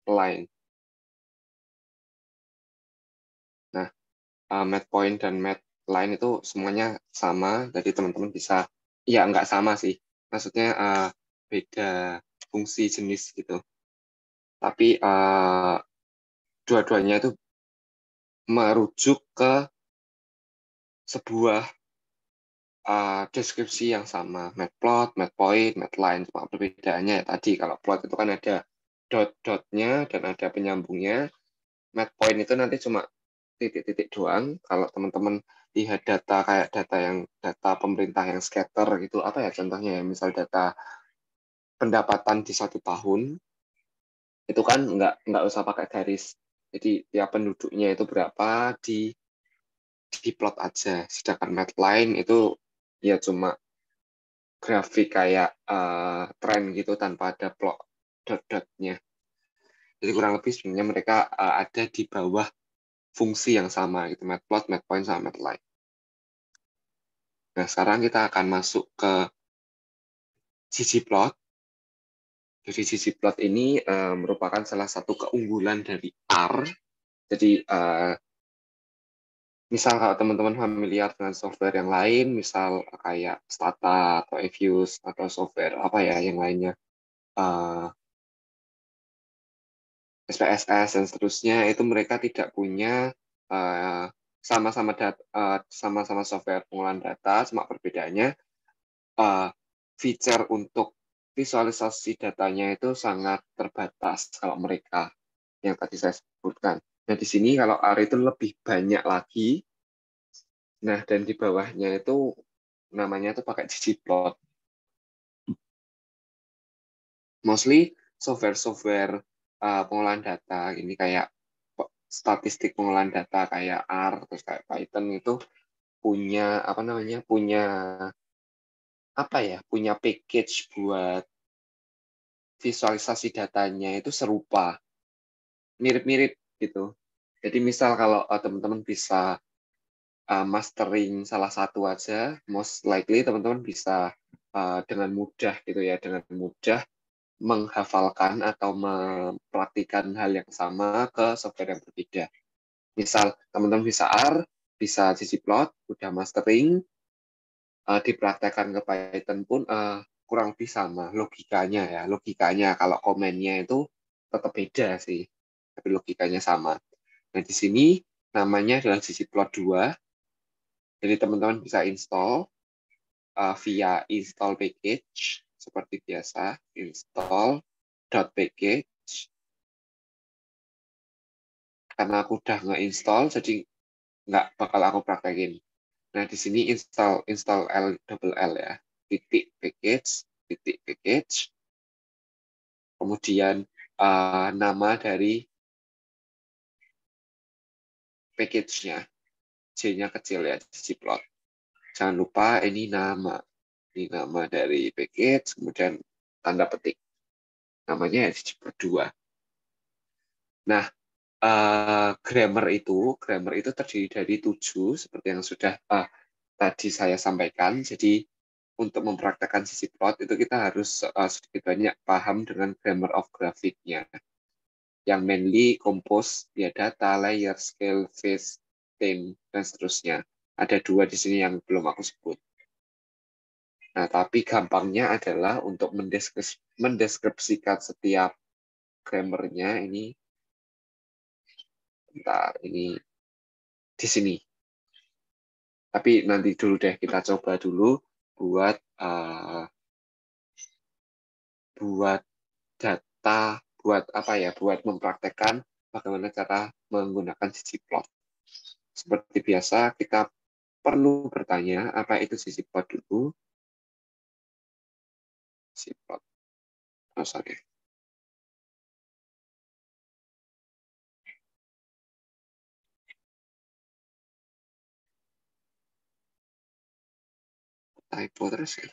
line. Nah, math point dan math line itu semuanya sama, jadi teman-teman bisa, ya nggak sama sih, maksudnya beda fungsi jenis gitu. Tapi dua-duanya itu merujuk ke sebuah deskripsi yang sama, matplot, matpoint, matline. Cuma perbedaannya ya tadi, kalau plot itu kan ada dot-dotnya dan ada penyambungnya. Matpoint itu nanti cuma titik-titik doang. Kalau teman-teman lihat data kayak data pemerintah yang scatter gitu, apa ya contohnya ya, misal data pendapatan di 1 tahun, itu kan nggak usah pakai garis. Jadi tiap penduduknya itu berapa di plot aja. Sedangkan matline itu ya cuma grafik kayak tren gitu tanpa ada plot dot-dotnya. Jadi kurang lebih sebenarnya mereka ada di bawah fungsi yang sama gitu, matplot, matpoint sama matline. Nah, sekarang kita akan masuk ke ggplot. Jadi ggplot ini merupakan salah satu keunggulan dari R. Jadi misal kalau teman-teman familiar dengan software yang lain, misal kayak Stata atau Evius atau software apa ya yang lainnya, SPSS dan seterusnya, itu mereka tidak punya uh, sama-sama software pengolahan data, cuma perbedaannya uh, feature untuk visualisasi datanya itu sangat terbatas kalau mereka yang tadi saya sebutkan. Nah, di sini kalau R itu lebih banyak lagi. Nah, dan di bawahnya itu namanya itu pakai ggplot. Mostly software-software pengolahan data ini kayak statistik pengolahan data kayak R terus kayak Python itu punya apa namanya punya package buat visualisasi datanya itu serupa, mirip-mirip gitu. Jadi misal kalau teman-teman bisa mastering salah satu aja, most likely teman-teman bisa dengan mudah gitu ya, dengan mudah menghafalkan atau mempraktikkan hal yang sama ke software yang berbeda. Misal teman-teman bisa R, bisa ggplot, udah mastering, dipraktekkan ke Python pun kurang lebih sama logikanya ya. Logikanya kalau komennya itu tetap beda sih, tapi logikanya sama. Nah, di sini namanya adalah ggplot 2. Jadi teman-teman bisa install via install package seperti biasa, install.package. Karena aku udah nge-install, jadi nggak bakal aku praktekin. Nah, di sini install L ya, titik package, kemudian nama dari package-nya, J-nya kecil ya, ggplot. Jangan lupa ini nama dari package, kemudian tanda petik. Namanya ya ggplot 2. Nah, grammar itu terdiri dari 7, seperti yang sudah tadi saya sampaikan. Jadi untuk mempraktekkan sisi plot itu kita harus sedikit banyak paham dengan grammar of graphicnya. Yang mainly compose ya data, layer, scale, phase, theme, dan seterusnya. Ada 2 di sini yang belum aku sebut. Nah, tapi gampangnya adalah untuk mendeskripsikan setiap grammarnya ini di sini. Tapi nanti dulu deh kita coba dulu buat buat data, buat apa ya, buat mempraktekkan bagaimana cara menggunakan ggplot. Seperti biasa kita perlu bertanya apa itu ggplot dulu. Ggplot. Oh, sorry. Typo terus ya.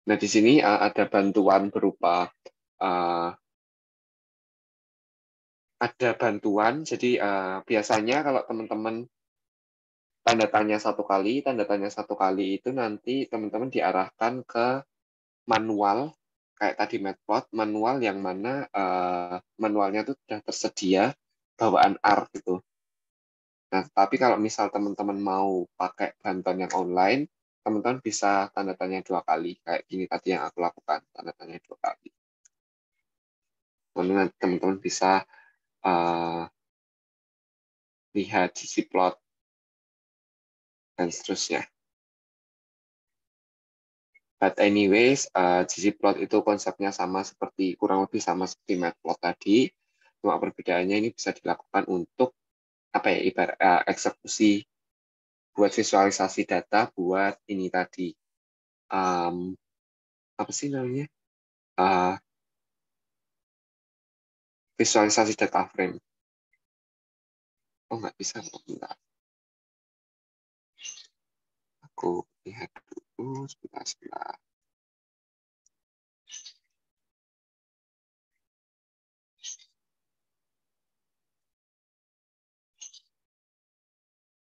Nah, di sini ada bantuan berupa ada bantuan. Jadi biasanya kalau teman-teman tanda tanya satu kali itu nanti teman-teman diarahkan ke manual kayak tadi Matplot, manual yang mana manualnya itu sudah tersedia bawaan R gitu. Nah, tapi kalau misal teman-teman mau pakai bantuan yang online, teman-teman bisa tanda tanya 2 kali kayak gini tadi yang aku lakukan, tanda tanya 2 kali. Lalu nanti teman-teman bisa lihat ggplot dan seterusnya. But anyways, ggplot itu konsepnya sama seperti kurang lebih sama seperti matplot tadi. Cuma perbedaannya ini bisa dilakukan untuk apa ya ibarat eksekusi buat visualisasi data buat ini tadi apa sih namanya visualisasi data frame. Oh nggak bisa, bentar. Aku lihat dulu sebentar.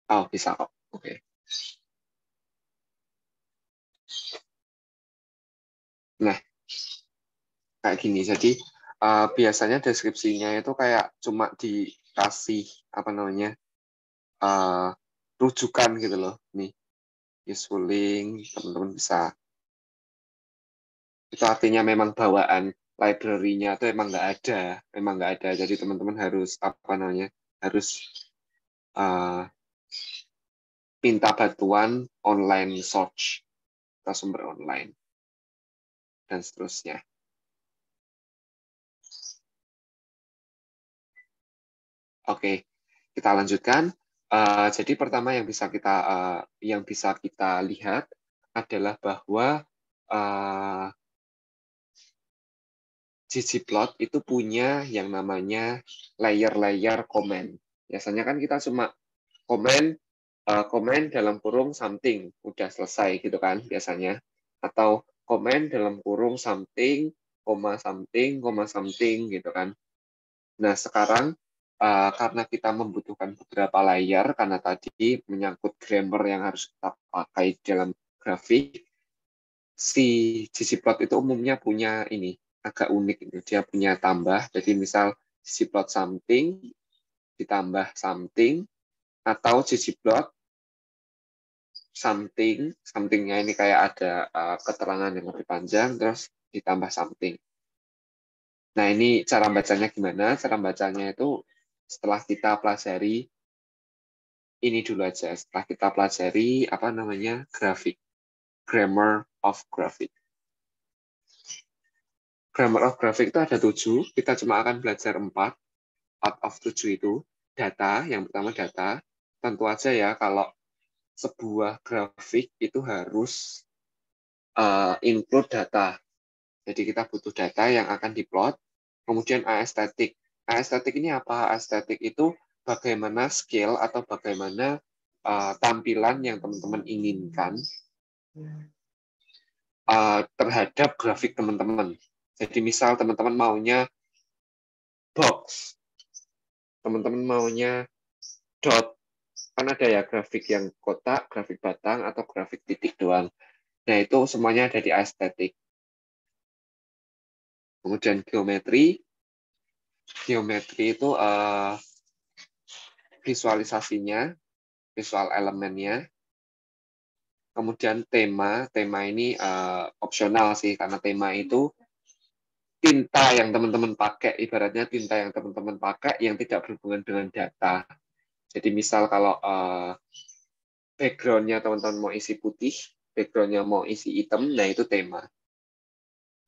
Oh bisa kok, oke. Nah kayak gini, jadi biasanya deskripsinya itu kayak cuma dikasih apa namanya rujukan gitu loh. Nih, useful link, teman-teman bisa. Itu artinya memang bawaan library-nya itu memang nggak ada. Jadi teman-teman harus apa namanya, harus minta bantuan online search atau sumber online dan seterusnya. Oke, kita lanjutkan. Jadi pertama yang bisa kita lihat adalah bahwa ggplot itu punya yang namanya layer-layer comment. Biasanya kan kita cuma komen dalam kurung something, udah selesai gitu kan biasanya. Atau komen dalam kurung something, koma something gitu kan. Nah, sekarang karena kita membutuhkan beberapa layer, karena tadi menyangkut grammar yang harus kita pakai dalam grafik, si ggplot itu umumnya punya ini, agak unik. Dia punya tambah, jadi misal ggplot something, ditambah something, atau ggplot something, somethingnya ini kayak ada keterangan yang lebih panjang, terus ditambah something. Nah, ini cara bacanya gimana? Cara bacanya itu setelah kita pelajari ini dulu aja. Setelah kita pelajari apa namanya grafik, grammar of graphic. Grammar of graphic itu ada 7. Kita cuma akan belajar 4. Out of 7 itu data. Yang pertama data. Tentu aja ya kalau sebuah grafik itu harus include data. Jadi kita butuh data yang akan diplot. Kemudian aesthetic. Aesthetic ini apa? Aesthetic itu bagaimana scale atau bagaimana tampilan yang teman-teman inginkan terhadap grafik teman-teman. Jadi misal teman-teman maunya box, teman-teman maunya dot, kan ada ya grafik yang kotak, grafik batang, atau grafik titik doang. Nah, itu semuanya ada di aesthetic. Kemudian geometri. Geometri itu visualisasinya, visual elemennya. Kemudian tema ini opsional sih, karena tema itu tinta yang teman-teman pakai, ibaratnya tinta yang teman-teman pakai yang tidak berhubungan dengan data. Jadi misal kalau background-nya teman-teman mau isi putih, background-nya mau isi hitam, nah itu tema.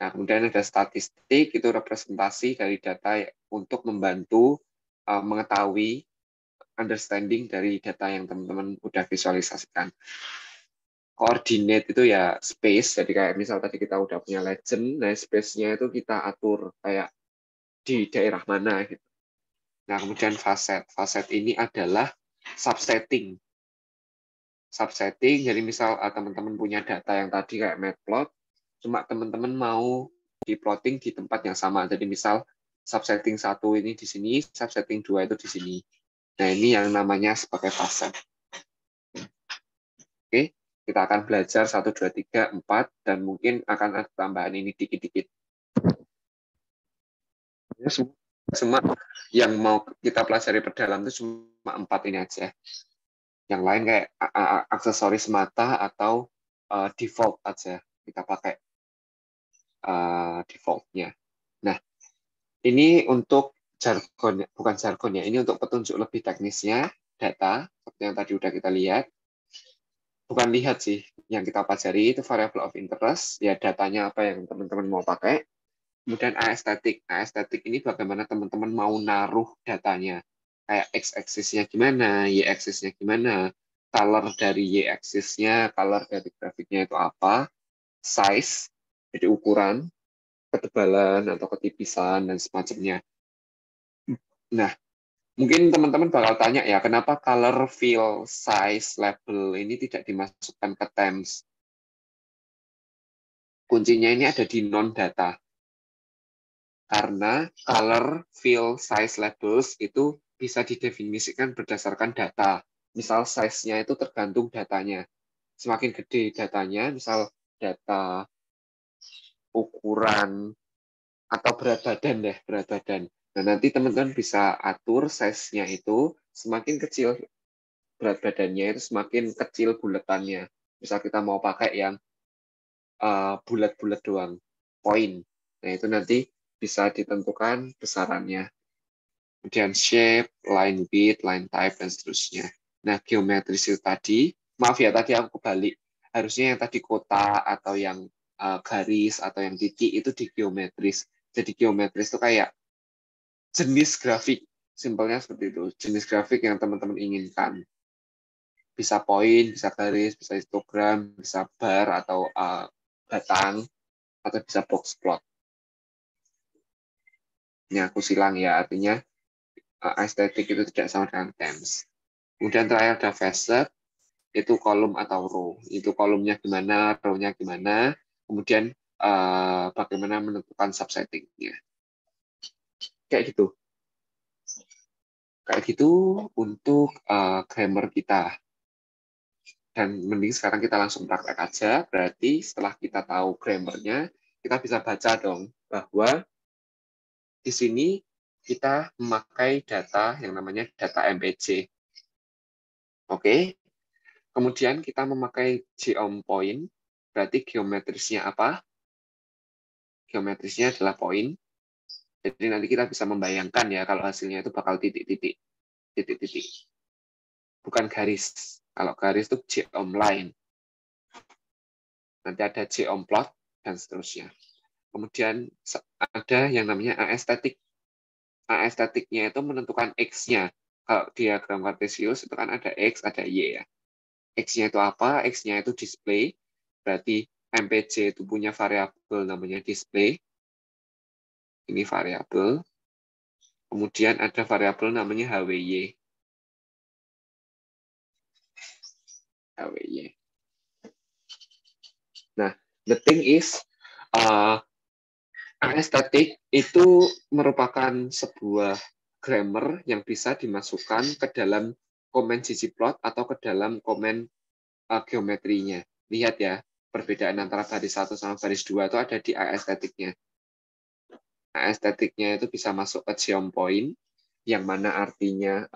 Nah, kemudian ada statistik, itu representasi dari data untuk membantu mengetahui understanding dari data yang teman-teman udah visualisasikan. Coordinate itu ya space, jadi kayak misal tadi kita udah punya legend, nah space-nya itu kita atur kayak di daerah mana gitu. Nah, kemudian facet. Facet ini adalah subsetting. Subsetting, jadi misal teman-teman punya data yang tadi kayak matplot, cuma teman-teman mau di plotting di tempat yang sama. Jadi misal subsetting 1 ini di sini, subsetting 2 itu di sini. Nah, ini yang namanya sebagai fase. Oke, kita akan belajar 1, 2, 3, 4, dan mungkin akan ada tambahan ini dikit-dikit. Semua yang mau kita pelajari perdalam itu cuma 4 ini aja. Yang lain kayak aksesoris mata atau default aja. Kita pakai default-nya. Nah, ini untuk jargon, bukan jargon ya, ini untuk petunjuk lebih teknisnya, data, seperti yang tadi udah kita lihat. Bukan lihat sih, yang kita pelajari itu variable of interest, ya datanya apa yang teman-teman mau pakai. Kemudian aesthetic. Aesthetic ini bagaimana teman-teman mau naruh datanya. Kayak x-axis-nya gimana, y-axis-nya gimana, color dari y-axis-nya, color dari grafiknya itu apa, size, jadi ukuran, ketebalan atau ketipisan, dan semacamnya. Nah, mungkin teman-teman bakal tanya ya, kenapa color, fill, size, label ini tidak dimasukkan ke terms? Kuncinya ini ada di non-data. Karena color, fill, size, labels itu bisa didefinisikan berdasarkan data. Misal size-nya itu tergantung datanya. Semakin gede datanya, misal data ukuran atau berat badan deh, berat badan. Nah, nanti teman-teman bisa atur size-nya itu semakin kecil berat badannya itu semakin kecil buletannya. Misal kita mau pakai yang bulat-bulat doang, poin. Nah, itu nanti bisa ditentukan besarannya. Kemudian shape, line width, line type, dan seterusnya. Nah, geometris itu tadi, maaf ya, tadi aku kebalik. Harusnya yang tadi kota atau yang garis atau yang titik itu di geometris. Jadi geometris itu kayak jenis grafik. Simpelnya seperti itu. Jenis grafik yang teman-teman inginkan. Bisa poin, bisa garis, bisa histogram, bisa bar atau batang, atau bisa box plot. Ini aku silang ya, artinya estetik itu tidak sama dengan terms. Kemudian terakhir ada facet, itu kolom atau row. Itu kolomnya gimana, row-nya gimana, kemudian bagaimana menentukan subsetting-nya. Kayak gitu. Kayak gitu untuk grammar kita. Dan mending sekarang kita langsung praktek aja. Berarti setelah kita tahu grammar-nya, kita bisa baca dong bahwa di sini kita memakai data yang namanya data MPG. Oke. Kemudian kita memakai geom point. Berarti geometrisnya apa? Geometrisnya adalah poin. Jadi nanti kita bisa membayangkan ya kalau hasilnya itu bakal titik-titik. Titik-titik. Bukan garis. Kalau garis itu geom line. Nanti ada geom plot dan seterusnya. Kemudian ada yang namanya aesthetic. Aestheticnya itu menentukan X-nya. Kalau diagram kartesius itu kan ada X, ada Y ya. X-nya itu apa? X-nya itu display. Berarti MPG itu punya variabel namanya display. Ini variabel. Kemudian ada variabel namanya HWY. HWY. Nah, the thing is, aesthetic itu merupakan sebuah grammar yang bisa dimasukkan ke dalam komen ggplot atau ke dalam komen geometrinya. Lihat ya, perbedaan antara baris 1 sama baris 2 itu ada di aesthetic-nya. Aesthetic-nya itu bisa masuk ke geom point, yang mana artinya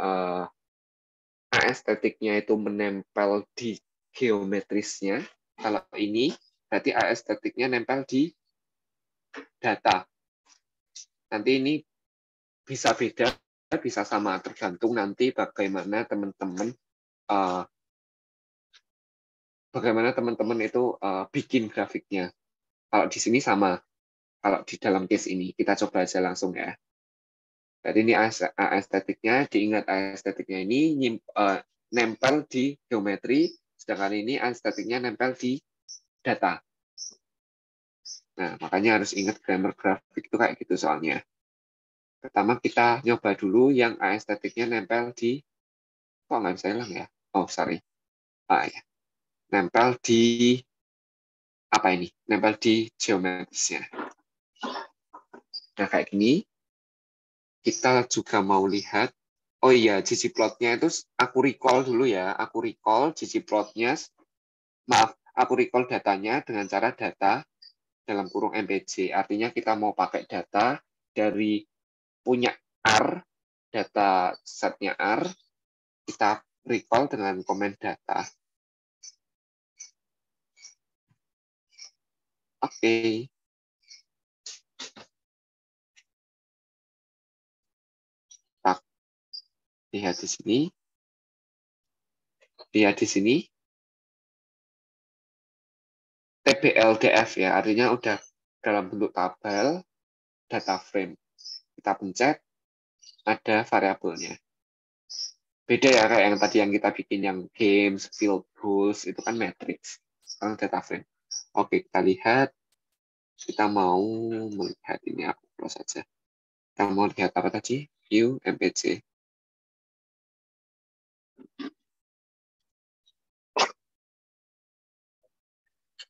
aesthetic-nya itu menempel di geometrisnya. Kalau ini, berarti aesthetic-nya nempel di data. Nanti ini bisa beda, bisa sama, tergantung nanti bagaimana teman-teman itu bikin grafiknya. Kalau di sini sama, kalau di dalam case ini kita coba aja langsung ya. Jadi ini aesthetic-nya, diingat aesthetic-nya ini nempel di geometri, sedangkan ini aesthetic-nya nempel di data. Nah, makanya harus ingat grammar grafik itu kayak gitu soalnya. Pertama kita nyoba dulu yang aesthetic-nya nempel di, kok nggak bisa hilang ya? Oh, sorry. Ya. Nempel di, apa ini? Nempel di geometrisnya. Nah, kayak gini. kita juga mau lihat, oh iya, ggplot-nya itu aku recall dulu ya. Aku recall ggplot-nya, maaf, aku recall datanya dengan cara data dalam kurung MPC. Artinya kita mau pakai data dari punya R, data setnya R, kita recall dengan komen data. Oke. Kita lihat di sini. Lihat di sini. TBLDF ya, artinya udah dalam bentuk tabel data frame. Kita pencet, ada variabelnya. Beda ya kayak yang tadi yang kita bikin yang games, field rules, itu kan matrix. Sekarang data frame. Oke, kita lihat. Kita mau melihat ini, aku close saja. Kita mau lihat apa tadi? View MPC.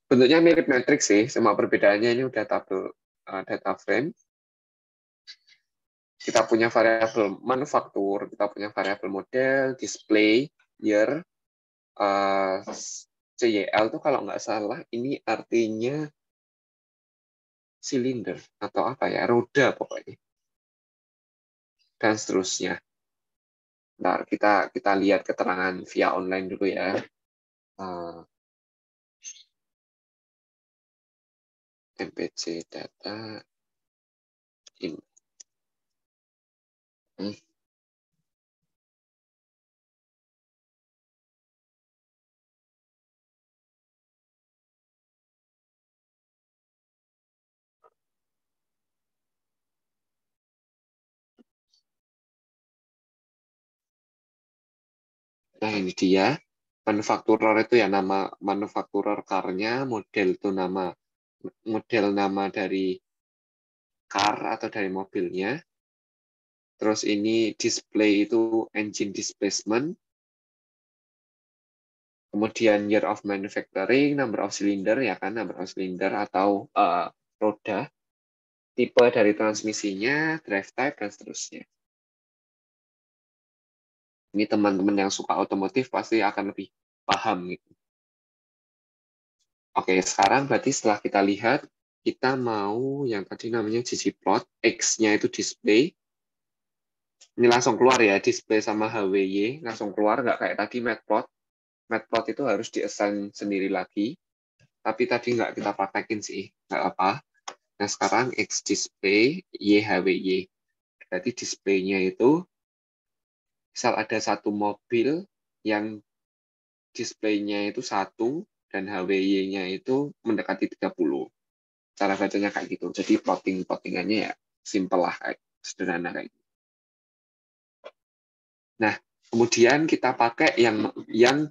Bentuknya mirip matrix sih, cuma perbedaannya ini udah tabel data frame. Kita punya variabel manufaktur, kita punya variabel model, display, year, CYL itu kalau nggak salah ini artinya silinder atau apa ya, roda pokoknya. Dan seterusnya. Nah, kita lihat keterangan via online dulu ya. MPC data in. Nah, ini dia. Manufakturer itu ya nama manufakturer car-nya, model itu model nama dari car atau dari mobilnya. Terus ini display itu engine displacement. Kemudian year of manufacturing, number of cylinder ya kan, number of cylinder atau roda, tipe dari transmisinya, drive type dan seterusnya. Ini teman-teman yang suka otomotif pasti akan lebih paham gitu. Oke, sekarang berarti setelah kita lihat, kita mau yang tadi namanya ggplot, X-nya itu display. Ini langsung keluar ya, display sama HWY, langsung keluar, nggak kayak tadi matplot. Matplot itu harus di-assign sendiri lagi, tapi tadi nggak kita praktekin sih, nggak apa. Nah, sekarang X display, YHWY. Berarti displaynya itu, misal ada satu mobil yang displaynya itu 1, dan HWY-nya itu mendekati 30. Cara bacanya kayak gitu. Jadi plottingannya ya simple lah, kayak sederhana kayak gitu. Nah, kemudian kita pakai yang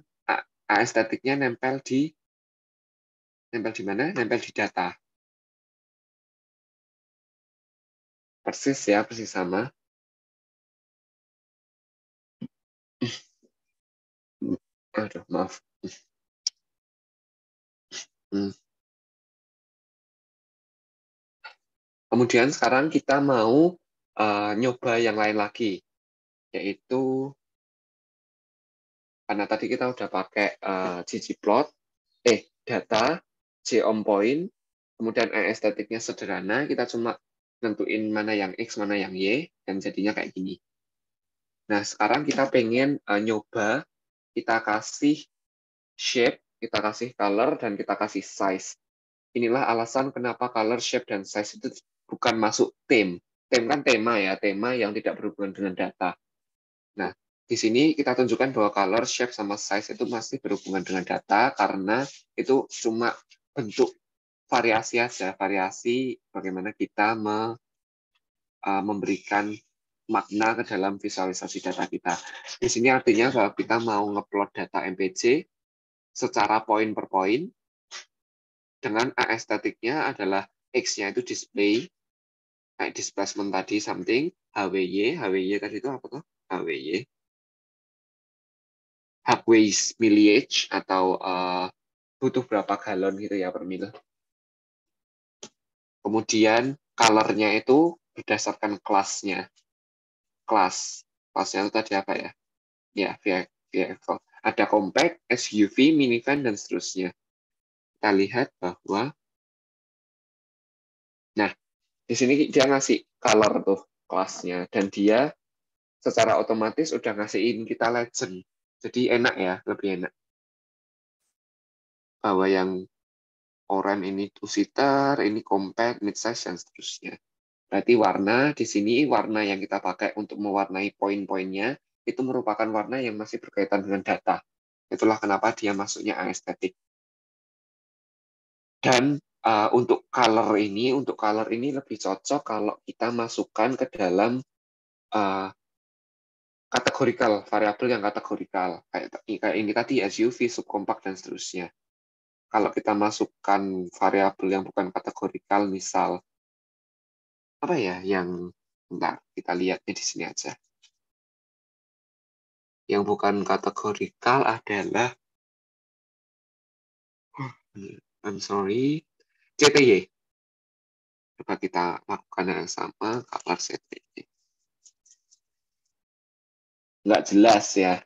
aestheticnya nempel di mana? Nempel di data. Persis ya, persis sama. Aduh, maaf. Kemudian sekarang kita mau nyoba yang lain lagi, yaitu karena tadi kita udah pakai ggplot, data, JOM-point, kemudian estetiknya sederhana, kita cuma nentuin mana yang X, mana yang Y, dan jadinya kayak gini. Nah, sekarang kita pengen nyoba, kita kasih shape, kita kasih color, dan kita kasih size. Inilah alasan kenapa color, shape, dan size itu bukan masuk theme. Theme kan tema ya, tema yang tidak berhubungan dengan data. Nah, di sini kita tunjukkan bahwa color, shape, sama size itu masih berhubungan dengan data karena itu cuma bentuk variasi aja, variasi bagaimana kita memberikan makna ke dalam visualisasi data kita. Di sini artinya kalau kita mau ngeplot data MPC secara poin per poin, dengan aestheticnya adalah X-nya itu display, kayak displacement tadi something, HWY tadi itu apa tuh? HWY. Hubways millage atau butuh berapa galon gitu ya per mil. Kemudian color-nya itu berdasarkan kelasnya. kelas. Kelasnya itu tadi apa ya? Ya, vehicle. Ada compact, SUV, minivan, dan seterusnya. Kita lihat bahwa, nah, di sini dia ngasih color tuh kelasnya. Dan dia secara otomatis udah ngasihin kita legend. Jadi enak ya, lebih enak. Bahwa yang oranye ini two-seater, ini compact, mid-size, dan seterusnya. Berarti warna di sini, warna yang kita pakai untuk mewarnai poin-poinnya, itu merupakan warna yang masih berkaitan dengan data. Itulah kenapa dia masuknya aesthetic. Dan untuk color ini lebih cocok kalau kita masukkan ke dalam uh, kategorikal, variabel yang kategorikal. Kayak ini tadi, SUV, subkompak, dan seterusnya. Kalau kita masukkan variabel yang bukan kategorikal, misal, apa ya, yang, bentar, kita lihatnya di sini aja. Yang bukan kategorikal adalah, I'm sorry, CTY. Coba kita lakukan yang sama, color CTY. Nggak jelas ya.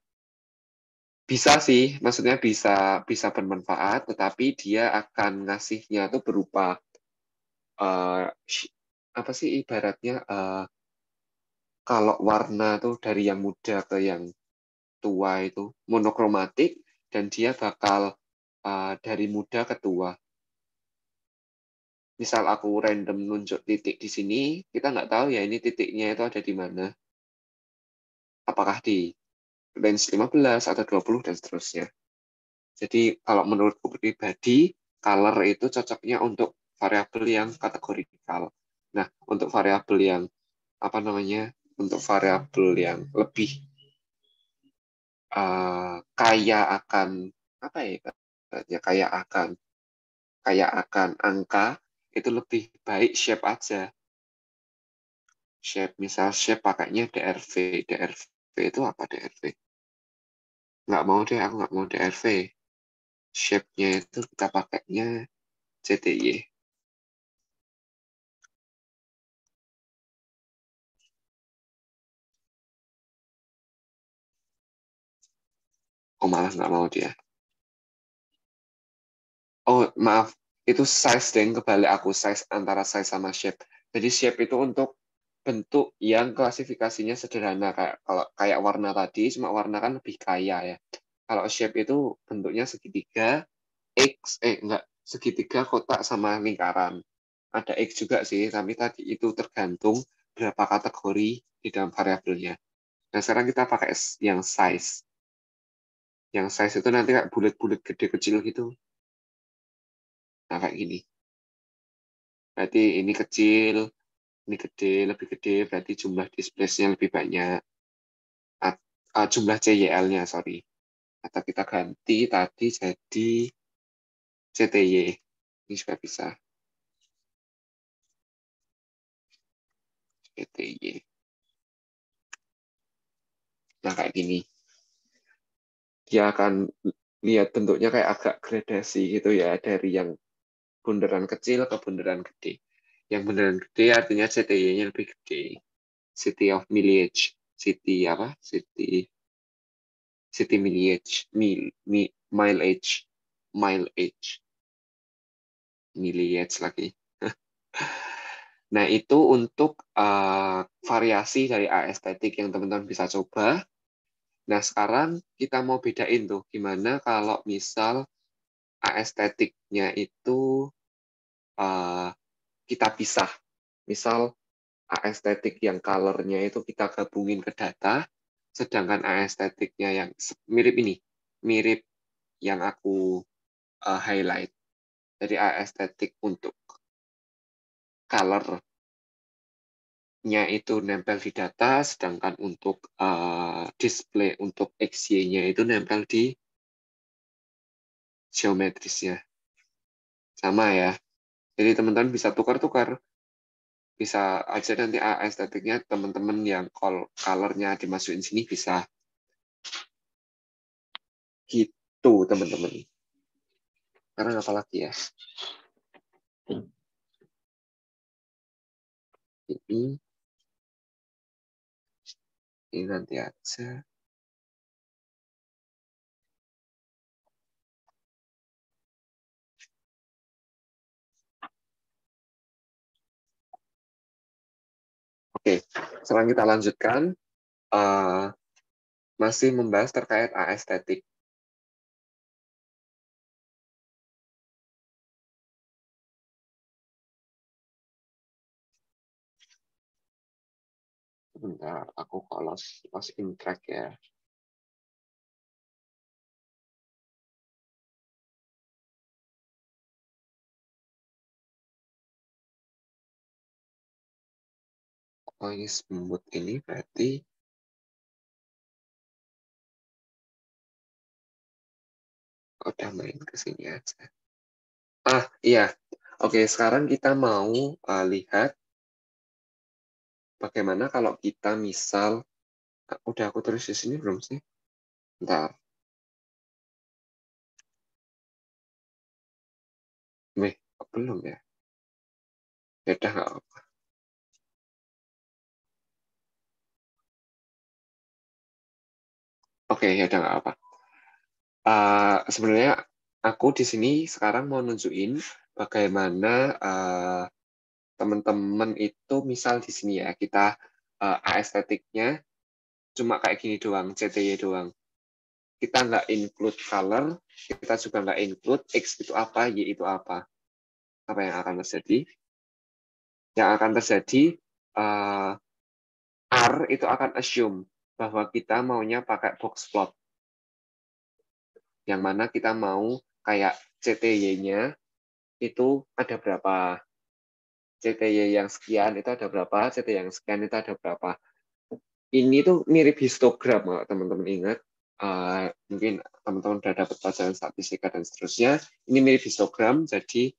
Bisa sih, maksudnya bisa bermanfaat, tetapi dia akan ngasihnya tuh berupa apa sih ibaratnya kalau warna tuh dari yang muda ke yang tua itu monokromatik dan dia bakal dari muda ke tua. Misal aku random nunjuk titik di sini, kita nggak tahu ya ini titiknya itu ada di mana. Apakah di range 15 atau 20 dan seterusnya. Jadi kalau menurutku pribadi, color itu cocoknya untuk variabel yang kategorikal. Nah, untuk variabel yang apa namanya? Untuk variabel yang lebih kaya akan apa ya? Kaya akan angka itu lebih baik shape aja. Shape misal shape pakainya DRV. DRV itu apa DRV? Nggak mau deh, aku nggak mau DRV. Shape-nya itu kita pakainya CTY. Oh malah nggak mau dia. Oh maaf, itu size deh, kebalik aku size antara size sama shape. Jadi shape itu untuk bentuk yang klasifikasinya sederhana kayak kalau kayak warna tadi, cuma warna kan lebih kaya ya. Kalau shape itu bentuknya segitiga, enggak, segitiga kotak sama lingkaran. Ada X juga sih, tapi tadi itu tergantung berapa kategori di dalam variabelnya. Nah, sekarang kita pakai yang size. Yang size itu nanti kayak bulat-bulat gede kecil gitu. Nah, kayak gini. Berarti ini kecil, ini gede, lebih gede, berarti jumlah displace-nya lebih banyak. Jumlah CYL-nya, sorry. Atau kita ganti tadi jadi CTY. Ini juga bisa. CTY. Nah, kayak gini. Dia akan lihat bentuknya kayak agak gradasi gitu ya, dari yang bundaran kecil ke bundaran gede. Yang bundaran gede artinya CTY-nya lebih gede. City of Mileage. City apa? City Mileage. Mileage. Mileage. Mileage lagi. Nah, itu untuk variasi dari aesthetic yang teman-teman bisa coba. Nah, sekarang kita mau bedain tuh gimana kalau misal aesthetic-nya itu uh, kita pisah. Misal aesthetic yang color-nya itu kita gabungin ke data, sedangkan aesthetic-nya yang mirip ini, mirip yang aku highlight. Jadi aesthetic untuk color nya itu nempel di data, sedangkan untuk display untuk XY-nya itu nempel di geometrisnya. Sama ya. Jadi teman-teman bisa tukar-tukar. Bisa aja nanti estetiknya teman-teman yang color-nya dimasukin sini bisa. Gitu teman-teman. Sekarang apa lagi ya? Ini Ini nanti aja. Oke, sekarang kita lanjutkan. Masih membahas terkait aestetik. Bentar, aku lost in track ya. Oh, ini smooth ini berarti udah main ke sini aja. Iya. Oke, sekarang kita mau lihat bagaimana kalau kita misal, udah aku tulis di sini belum sih? Bentar. Belum ya? Ya udah nggak apa. Oke, ya udah nggak apa. Sebenarnya aku di sini sekarang mau nunjukin bagaimana teman-teman itu misal di sini ya kita aestheticnya cuma kayak gini doang, CTY doang. Kita nggak include color, kita juga nggak include X itu apa, Y itu apa. Apa yang akan terjadi? Yang akan terjadi, uh, R itu akan assume bahwa kita maunya pakai box plot. Yang mana kita mau kayak CTY-nya itu ada berapa. CTY yang sekian itu ada berapa, CTY yang sekian itu ada berapa. Ini tuh mirip histogram, kalau teman-teman ingat. Mungkin teman-teman sudah dapat pelajaran statistika dan seterusnya. Ini mirip histogram, jadi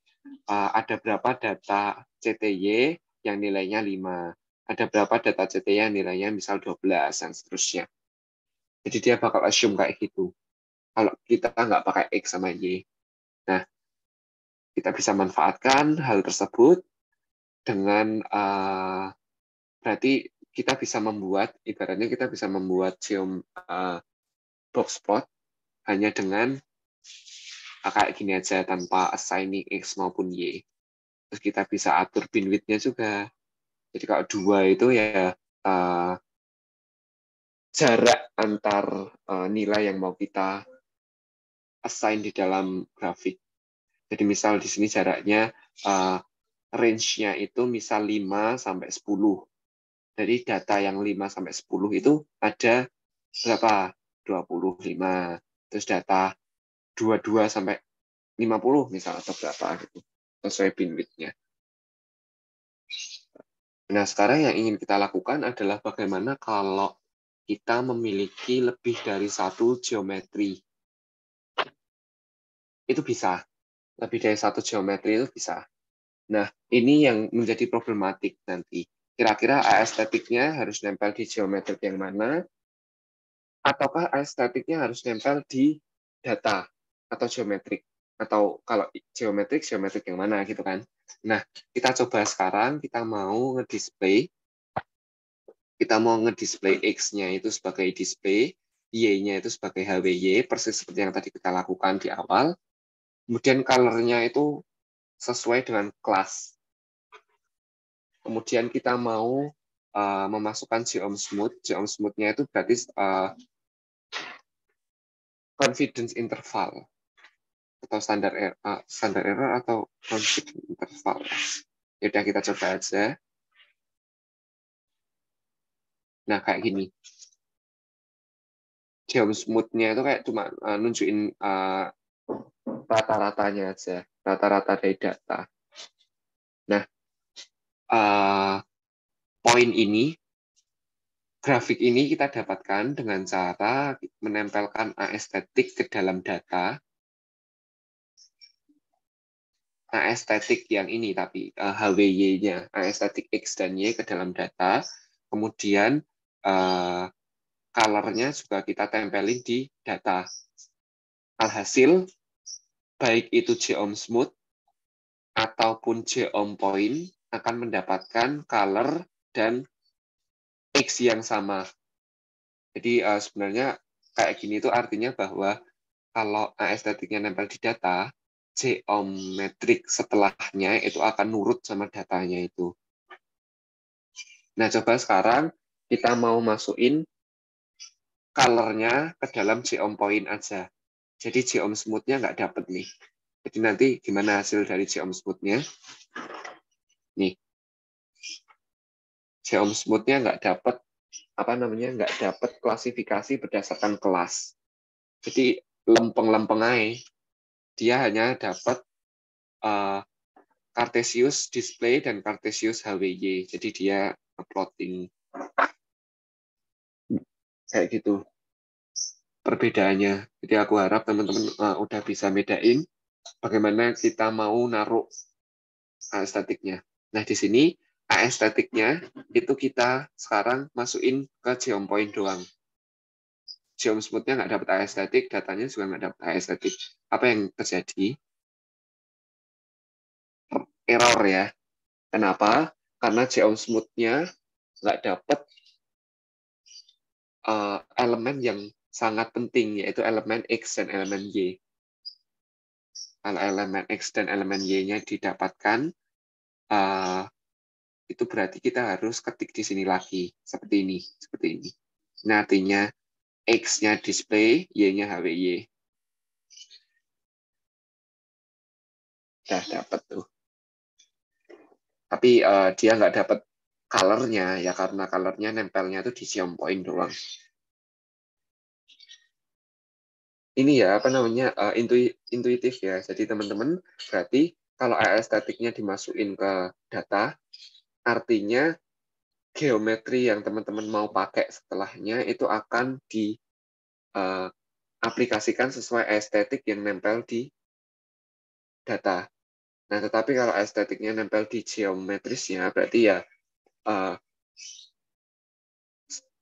ada berapa data CTY yang nilainya 5. Ada berapa data CTY yang nilainya misal 12, dan seterusnya. Jadi dia bakal assume kayak gitu. Kalau kita nggak pakai X sama Y. Nah, kita bisa manfaatkan hal tersebut dengan berarti kita bisa membuat, ibaratnya kita bisa membuat box plot hanya dengan kayak gini aja tanpa assigning X maupun Y. Terus kita bisa atur binwidth-nya juga. Jadi kalau 2 itu ya jarak antar nilai yang mau kita assign di dalam grafik. Jadi misal di sini jaraknya range-nya itu misal 5 sampai 10. Jadi data yang 5 sampai 10 itu ada berapa? 25. Terus data 22 sampai 50 misal atau berapa gitu. Sesuai binwidth-nya. Nah, sekarang yang ingin kita lakukan adalah bagaimana kalau kita memiliki lebih dari satu geometri. Itu bisa. Lebih dari satu geometri itu bisa. Nah, ini yang menjadi problematik nanti. Kira-kira aesthetiknya harus nempel di geometrik yang mana, ataukah aesthetiknya harus nempel di data atau geometrik? Atau kalau geometrik yang mana gitu kan. Nah, kita coba sekarang, kita mau ngedisplay X-nya itu sebagai display, Y-nya itu sebagai HWY, persis seperti yang tadi kita lakukan di awal. Kemudian color-nya itu sesuai dengan kelas. Kemudian kita mau memasukkan geom smooth. Geom smooth-nya itu berarti confidence interval atau standar error atau confidence interval. Ya udah kita coba aja. Nah, kayak gini. Geom smooth-nya itu kayak cuma nunjukin rata-ratanya aja, rata-rata dari data. Nah, poin ini, grafik ini kita dapatkan dengan cara menempelkan aesthetic ke dalam data. Aesthetic yang ini, tapi HWY-nya, aesthetic X dan Y ke dalam data. Kemudian color-nya juga kita tempelin di data. Alhasil, baik itu geom smooth ataupun geom point akan mendapatkan color dan X yang sama. Jadi sebenarnya kayak gini itu artinya bahwa kalau estetiknya nempel di data, geometrik setelahnya itu akan nurut sama datanya itu. Nah, coba sekarang kita mau masukin color-nya ke dalam geom point aja. Jadi geom smooth-nya nggak dapet nih. Jadi nanti gimana hasil dari geom smooth-nya? Nih, geom smooth-nya nggak dapet nggak dapet klasifikasi berdasarkan kelas. Jadi lempeng-lempeng aja. Dia hanya dapat Cartesius display dan Cartesius HWY. Jadi dia plotting kayak gitu perbedaannya. Jadi aku harap teman-teman udah bisa bedain bagaimana kita mau naruh aesthetic-nya. Nah, di sini aesthetic-nya itu kita sekarang masukin ke geom point doang. Geom smooth-nya nggak dapat aesthetic, datanya juga nggak dapat aesthetic. Apa yang terjadi? Error ya. Kenapa? Karena geom smooth-nya nggak dapat elemen yang sangat penting, yaitu elemen X dan elemen Y. Kalau elemen X dan elemen Y-nya didapatkan, itu berarti kita harus ketik di sini lagi, seperti ini, seperti ini. Nah, artinya X-nya display, Y-nya HWY. Udah dapat tuh. Tapi dia nggak dapat color-nya, ya karena color-nya nempelnya tuh di geom point doang. Ini ya, intuitif ya. Jadi teman-teman, berarti kalau aesthetic-nya dimasukin ke data, artinya geometri yang teman-teman mau pakai setelahnya itu akan diaplikasikan sesuai estetik yang nempel di data. Nah, tetapi kalau estetiknya nempel di geometrisnya, berarti ya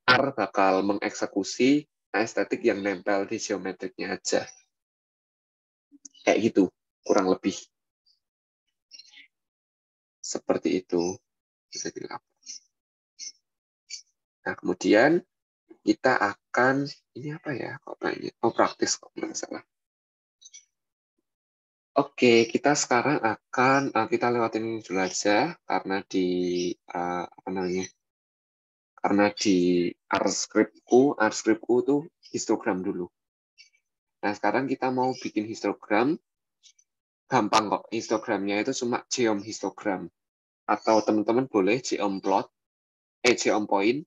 R bakal mengeksekusi estetik yang nempel di geometriknya aja. Kayak gitu, kurang lebih. Seperti itu. Bisa dilakukan. Nah, kemudian kita akan, ini apa ya, kok banyak? Oh, praktis kok, nggak salah. Oke, kita sekarang akan, kita lewatin ini dulu aja, karena karena di R-script-ku tuh histogram dulu. Nah, sekarang kita mau bikin histogram, gampang kok, histogramnya itu cuma geom histogram. Atau teman-teman boleh geom plot, geom point,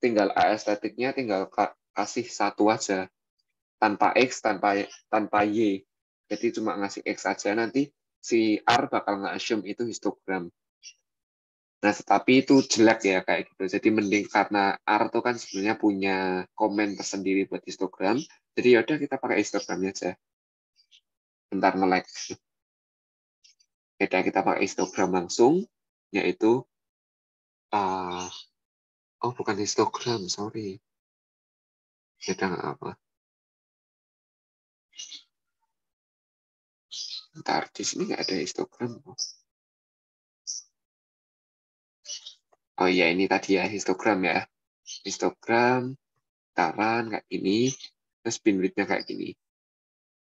tinggal aesthetic-nya tinggal kasih satu aja, tanpa X, tanpa Y. Jadi cuma ngasih X aja, nanti si R bakal nge-assume itu histogram. Nah, tetapi itu jelek ya kayak gitu. Jadi mending karena R itu kan sebenarnya punya komen tersendiri buat histogram. Jadi yaudah kita pakai histogramnya aja. Bentar nge-lag. Beda kita pakai histogram langsung, yaitu oh bukan histogram, sorry. Beda nggak apa. Bentar, di sini nggak ada histogram. Oh iya, ini tadi ya, histogram ya. Histogram, taran kayak gini, terus bin width-nya kayak gini.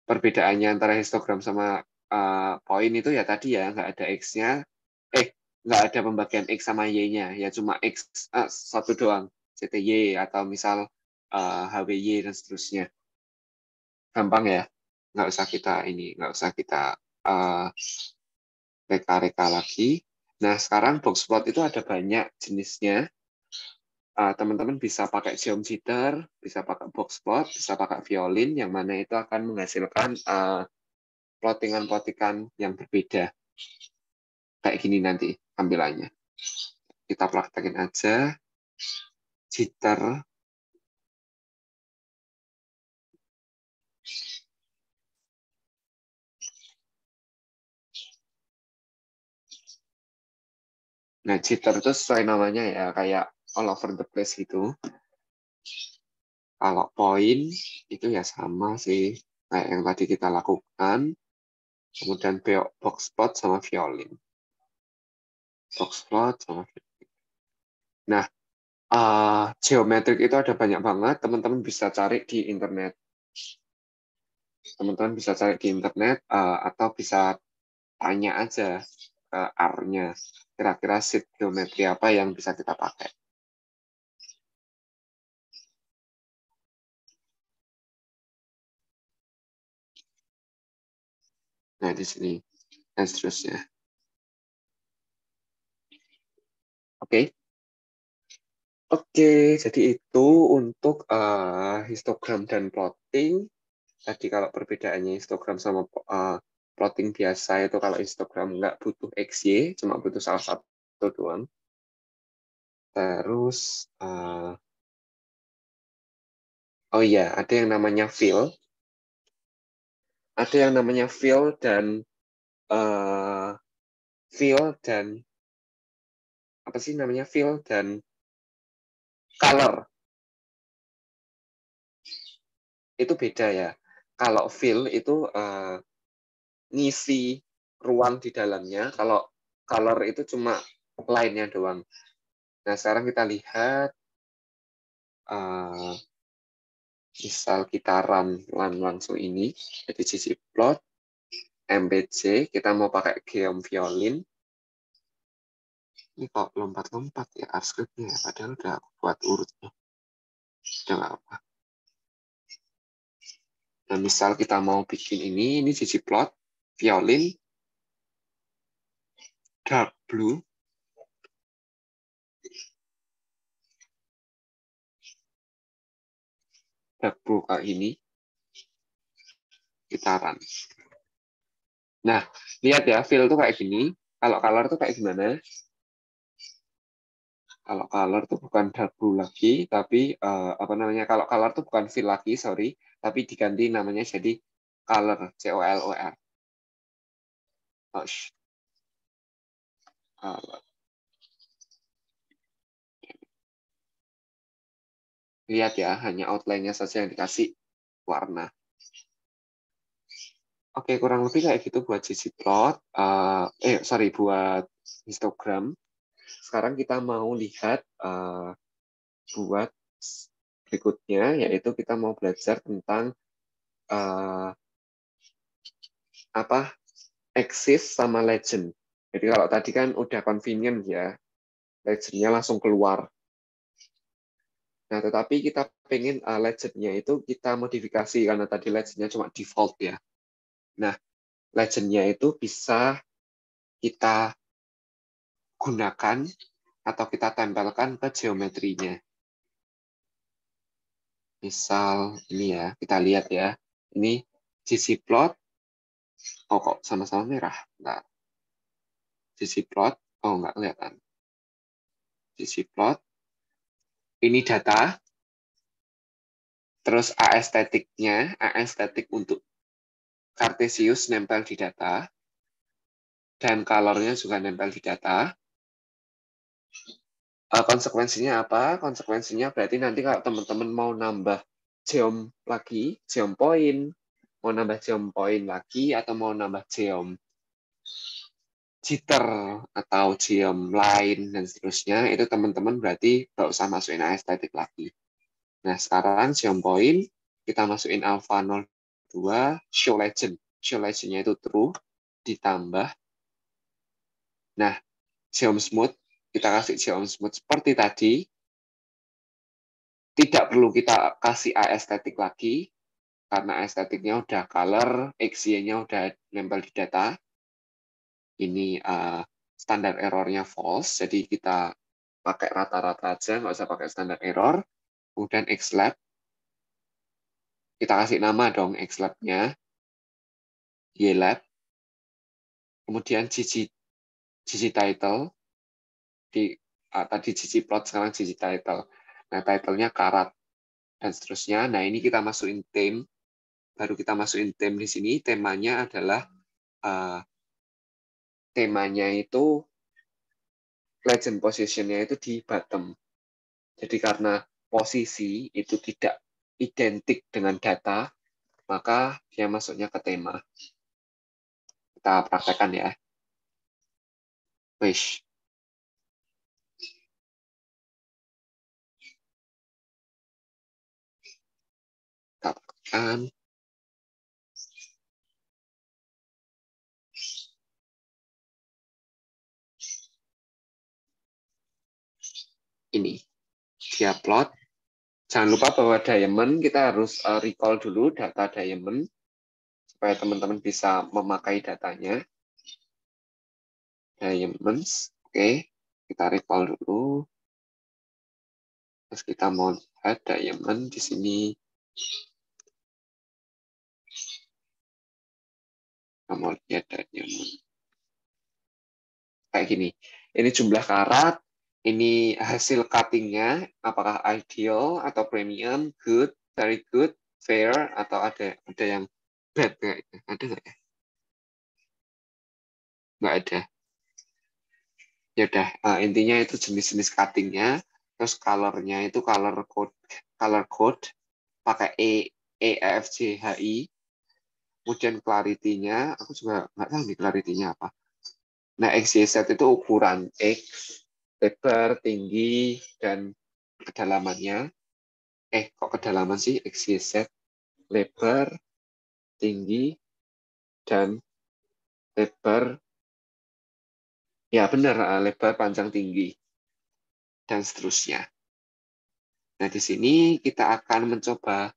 Perbedaannya antara histogram sama poin itu ya tadi ya, nggak ada X-nya, nggak ada pembagian X sama Y-nya, ya cuma X satu doang, CTY atau misal HWY dan seterusnya. Gampang ya, nggak usah kita reka-reka lagi. Nah, sekarang box plot itu ada banyak jenisnya. Teman-teman bisa pakai geom jitter, bisa pakai box plot, bisa pakai violin, yang mana itu akan menghasilkan plottingan-plottingan yang berbeda. Kayak gini nanti tampilannya. Kita praktekin aja. Jitter. Nah, jitter itu sesuai namanya ya, kayak all over the place gitu. Kalau poin itu ya sama sih, kayak yang tadi kita lakukan. Kemudian box plot sama violin. Box plot sama violin. Nah, Geometrik itu ada banyak banget, teman-teman bisa cari di internet. Teman-teman bisa cari di internet atau bisa tanya aja ke R-nya. Kira-kira sheet geometri apa yang bisa kita pakai. Nah, di sini. Dan seterusnya. Oke. Oke, jadi itu untuk histogram dan plotting. Tadi kalau perbedaannya histogram sama plotting biasa itu kalau histogram nggak butuh XY, cuma butuh salah satu doang. Terus, oh iya, ada yang namanya fill. Ada yang namanya fill dan apa sih namanya fill dan color. Itu beda ya. Kalau fill itu ngisi ruang di dalamnya, kalau color itu cuma line-nya doang. Nah, sekarang kita lihat, misal kita run langsung ini, jadi ggplot, mbc, kita mau pakai geom violin. Ini kok lompat-lompat ya R-script-nya, padahal udah aku buat urutnya. Udah nggak apa. Nah, misal kita mau bikin ini ggplot, violin, dark blue, kayak ini, kita run. Nah, lihat ya, fill tuh kayak gini, kalau color tuh kayak gimana? Kalau color tuh bukan dark blue lagi, tapi apa namanya? Kalau color tuh bukan fill lagi, sorry, tapi diganti namanya jadi color, color. Oh, color. Lihat ya, hanya outline-nya saja yang dikasih warna. Oke, kurang lebih kayak gitu buat ggplot. Sorry, buat histogram. Sekarang kita mau lihat buat berikutnya, yaitu kita mau belajar tentang apa axis sama legend. Jadi kalau tadi kan udah convenient ya, legendnya langsung keluar. Nah, tetapi kita pengen legendnya itu kita modifikasi karena tadi legendnya cuma default ya. Nah, legendnya itu bisa kita gunakan atau kita tempelkan ke geometrinya. Misal ini ya, kita lihat ya. Ini ggplot. Oh, kok sama-sama merah? Enggak. Ggplot. Oh, enggak kelihatan. Ggplot. Ini data. Terus aesthetic-nya, aesthetic untuk Cartesius nempel di data. Dan color-nya juga nempel di data. Konsekuensinya apa? Konsekuensinya berarti nanti kalau teman-teman mau nambah geom lagi, geom point, mau nambah geom point lagi, atau mau nambah geom jitter atau geom line dan seterusnya, itu teman-teman berarti nggak usah masukin aesthetic lagi. Nah, sekarang geom point, kita masukin alpha 02, show legend. Show legend-nya itu true, ditambah. Nah, geom smooth, kita kasih geom smooth seperti tadi, tidak perlu kita kasih aesthetic lagi, karena estetiknya udah color, XY-nya udah nempel di data. Ini standar errornya false, jadi kita pakai rata-rata aja, nggak usah pakai standar error. Kemudian xlab, kita kasih nama dong xlab-nya, ylab. Kemudian gg title, tadi ggplot, sekarang gg title. Nah, title-nya karat, dan seterusnya. Nah, ini kita masukin theme, baru kita masukin theme di sini. Temanya itu legend position-nya itu di bottom. Jadi karena posisi itu tidak identik dengan data, maka dia masuknya ke tema. Kita praktekkan ya. Wish. kan ini dia plot. Jangan lupa bahwa diamond kita harus recall dulu data diamond supaya teman-teman bisa memakai datanya. Diamonds, oke, kita recall dulu. Terus kita mau lihat diamond di sini. Kita mau lihat diamond. Kayak gini. Ini jumlah karat, ini hasil cuttingnya, apakah ideal atau premium, good, very good, fair, atau ada yang bad nggak? Ada nggak ya? Nggak ada. Ya udah, intinya itu jenis-jenis cuttingnya, terus colornya itu color code pakai E F G H I, kemudian clarity-nya, aku juga nggak tahu nih clarity-nya apa. Nah, XYZ itu ukuran X, lebar, tinggi, dan kedalamannya. Kok kedalaman sih? XYZ, lebar, tinggi, dan lebar. Ya benar, lebar, panjang, tinggi, dan seterusnya. Nah, di sini kita akan mencoba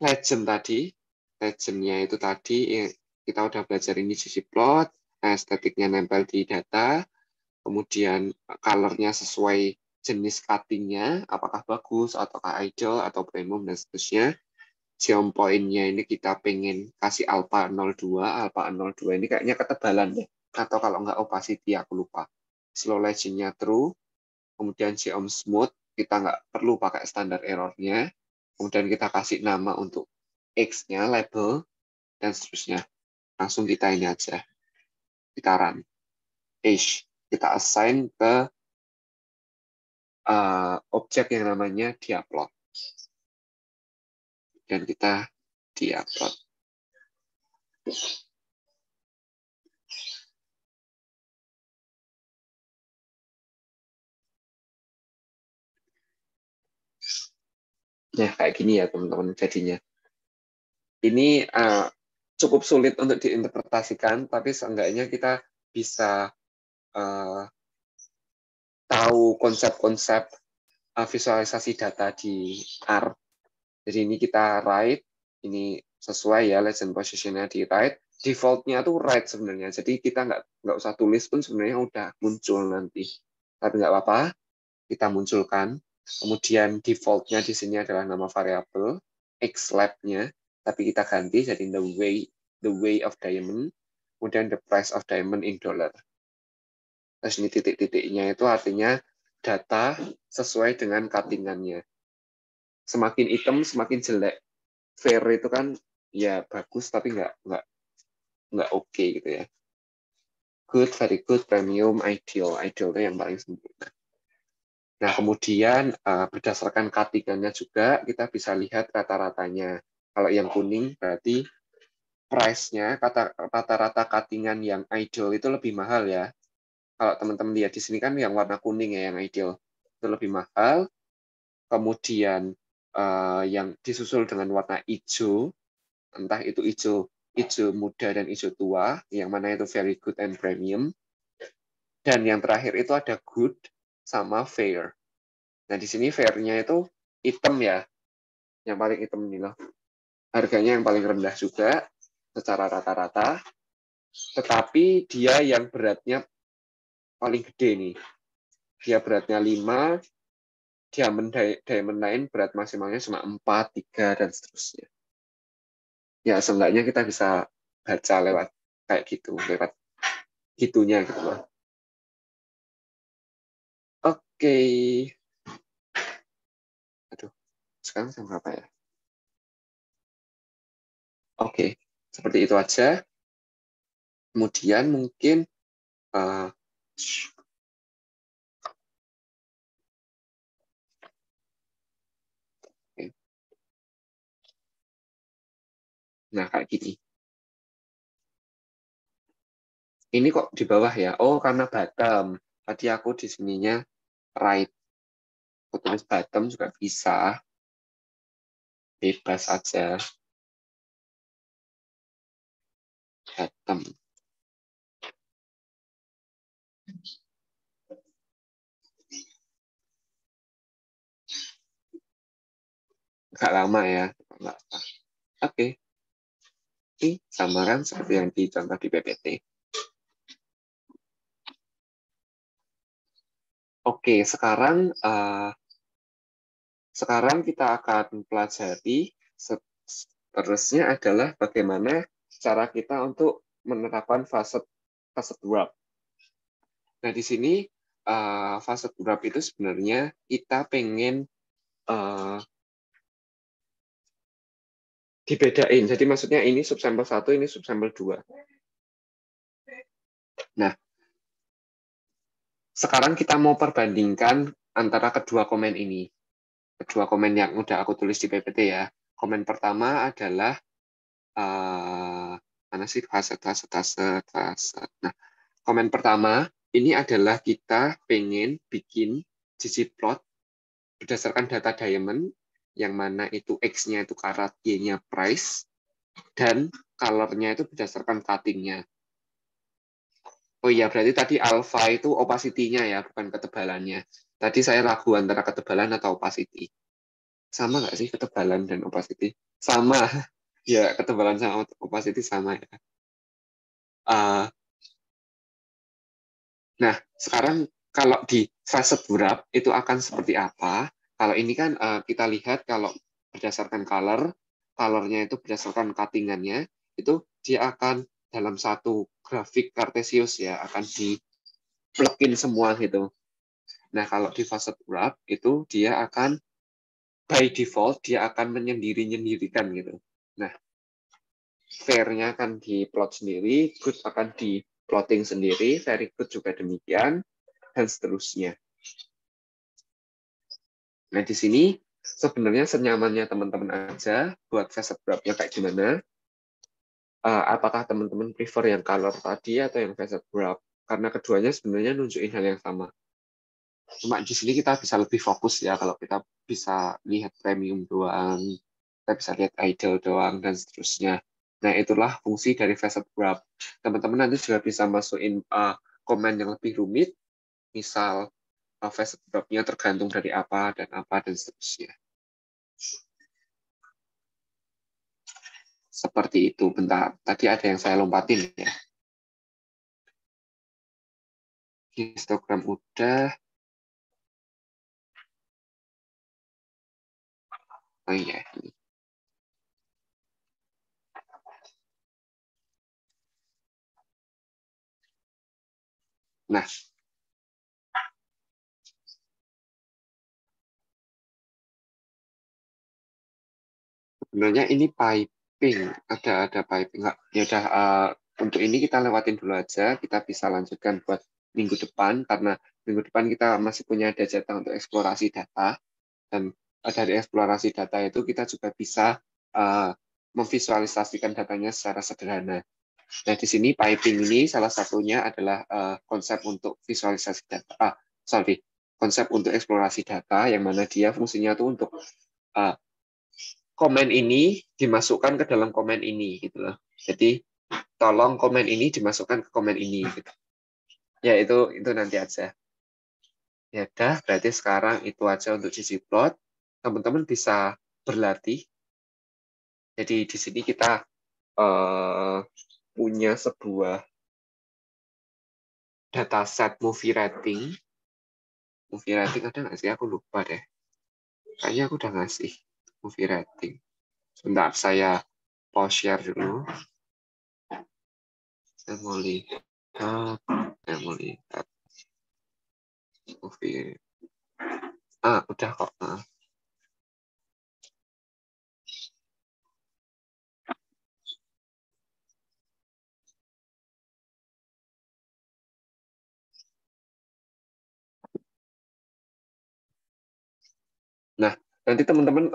legend tadi. Legendnya itu tadi, kita udah belajar ini ggplot, estetiknya nempel di data, kemudian color-nya sesuai jenis cutting-nya, apakah bagus, ataukah ideal, atau premium, dan seterusnya. Geom point-nya ini kita pengen kasih alpha 02, alpha 02 ini kayaknya ketebalan ya, atau kalau nggak opacity, aku lupa. Slow legend-nya true, kemudian geom smooth, kita nggak perlu pakai standar error-nya, kemudian kita kasih nama untuk X-nya, label, dan seterusnya. Langsung kita ini aja, kita run. Age, kita assign ke objek yang namanya diaplot. Dan kita diaplot. Nah, kayak gini ya teman-teman jadinya. Ini cukup sulit untuk diinterpretasikan, tapi seenggaknya kita bisa tahu konsep-konsep visualisasi data di R. Jadi ini kita write, ini sesuai ya legend position-nya di write. Default-nya tuh write sebenarnya. Jadi kita nggak usah tulis pun sebenarnya udah muncul nanti. Tapi nggak apa-apa, kita munculkan. Kemudian default-nya di sini adalah nama variabel, xlab-nya, tapi kita ganti jadi the way of diamond, kemudian the price of diamond in dollar. Terus ini titik-titiknya itu artinya data sesuai dengan cutting-annya. Semakin hitam semakin jelek. Fair itu kan ya bagus tapi nggak oke gitu ya. Good, very good, premium, ideal. Ideal itu yang paling sempurna. Nah, kemudian berdasarkan cutting-annya juga kita bisa lihat rata-ratanya. Kalau yang kuning berarti price-nya, rata-rata cutting-an yang ideal itu lebih mahal ya. Kalau teman-teman lihat di sini kan yang warna kuning ya, yang ideal. Itu lebih mahal. Kemudian yang disusul dengan warna hijau, entah itu hijau muda dan hijau tua, yang mana itu very good and premium. Dan yang terakhir itu ada good sama fair. Nah, di sini fair-nya itu hitam ya, yang paling hitam ini loh. Harganya yang paling rendah juga secara rata-rata, tetapi dia yang beratnya paling gede nih. Dia beratnya 5, diamond lain berat maksimalnya cuma 4, 3, dan seterusnya. Ya, seenggaknya kita bisa baca lewat kayak gitu, lewat gitunya gitu loh. Oke. Aduh, sekarang jam berapa ya? Oke, seperti itu aja. Kemudian mungkin nah kayak gini. Ini kok di bawah ya? Oh, karena bottom. Tadi aku di sininya right. Aku tulis bottom juga bisa. bebas aja. Atom. Agak lama ya. Oke. Ini sama kan seperti yang di contoh di PPT. Oke, sekarang kita akan pelajari seterusnya adalah bagaimana cara kita untuk menerapkan facet wrap. Nah, di sini facet wrap itu sebenarnya kita pengen dibedain. Jadi maksudnya ini subsampel 1, ini subsampel 2. Nah, sekarang kita mau perbandingkan antara kedua komen ini. Kedua komen yang udah aku tulis di PPT ya. Komen pertama adalah mana sih facet. Nah, komen pertama ini adalah kita pengen bikin ggplot berdasarkan data diamond yang mana itu X-nya itu karat, Y-nya price, dan color-nya itu berdasarkan cutting-nya. Oh iya, berarti tadi alpha itu opacity-nya ya, bukan ketebalannya. Tadi saya ragu antara ketebalan atau opacity. Sama nggak sih ketebalan dan opacity? Sama. Ya, ketebalan sama opacity sama ya. Nah, sekarang kalau di facet wrap itu akan seperti apa? Kalau ini kan kita lihat kalau berdasarkan color-nya itu berdasarkan cutting-annya, itu dia akan dalam satu grafik kartesius ya, akan di-plug-in semua gitu. Nah, kalau di facet wrap itu dia akan by default dia akan menyendiri-nyendirikan gitu. Nah, fair-nya akan di-plot sendiri, good akan di-plotting sendiri, very good juga demikian, dan seterusnya. Nah, di sini sebenarnya senyamannya teman-teman aja buat facet wrap-nya kayak gimana. Apakah teman-teman prefer yang color tadi atau yang facet wrap? Karena keduanya sebenarnya nunjukin hal yang sama. Cuma di sini kita bisa lebih fokus ya kalau kita bisa lihat premium doang, kita bisa lihat idle doang, dan seterusnya. Nah, itulah fungsi dari facet wrap. Teman-teman nanti juga bisa masukin komen yang lebih rumit, misal facet wrap-nya tergantung dari apa, dan seterusnya. Seperti itu. Bentar, tadi ada yang saya lompatin ya. Histogram udah. Oh iya. Nah, sebenarnya ini piping. Ada piping. Nggak, ya udah, untuk ini kita lewatin dulu aja. Kita bisa lanjutkan buat minggu depan, karena minggu depan kita masih punya data untuk eksplorasi data. Dan dari eksplorasi data itu kita juga bisa memvisualisasikan datanya secara sederhana. Nah, di sini piping ini salah satunya adalah konsep untuk visualisasi data. Konsep untuk eksplorasi data yang mana dia fungsinya tuh untuk komen ini dimasukkan ke dalam komen ini gitu loh. Jadi tolong komen ini dimasukkan ke komen ini gitu. Ya itu nanti aja. Ya udah, berarti sekarang itu aja untuk ggplot. Teman-teman bisa berlatih. Jadi di sini kita punya sebuah dataset movie rating. Movie rating ada nggak sih? Aku lupa deh. Kayaknya aku udah ngasih movie rating. Sebentar, saya pause share dulu. Saya mau lihat movie. Udah kok. Nah, nanti teman-teman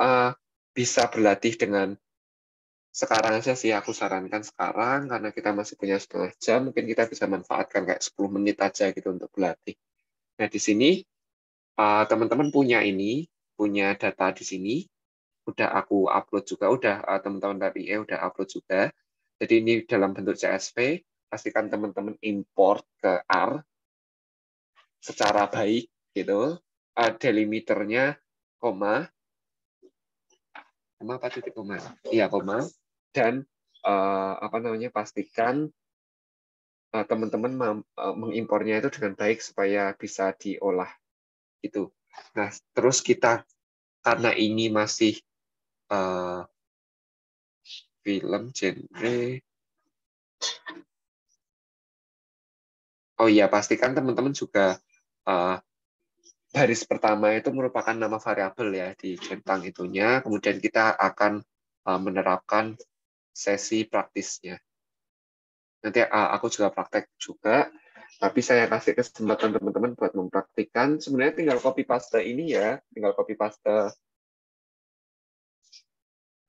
bisa berlatih dengan sekarang aja sih, aku sarankan sekarang, karena kita masih punya setengah jam, mungkin kita bisa manfaatkan kayak 10 menit aja gitu untuk berlatih. Nah, di sini teman-teman punya data di sini, udah aku upload juga, udah teman-teman dari IE udah upload juga. Jadi ini dalam bentuk CSV, pastikan teman-teman import ke R secara baik gitu. Delimiternya koma apa titik koma? Iya, koma. Dan apa namanya, pastikan teman-teman mengimpornya itu dengan baik supaya bisa diolah gitu. Nah, terus kita karena ini masih film genre. Oh iya, pastikan teman-teman juga baris pertama itu merupakan nama variabel ya di centang itunya. Kemudian kita akan menerapkan sesi praktisnya. Nanti aku juga praktek juga, tapi saya kasih kesempatan teman-teman buat mempraktikkan. Sebenarnya tinggal copy paste ini ya, tinggal copy paste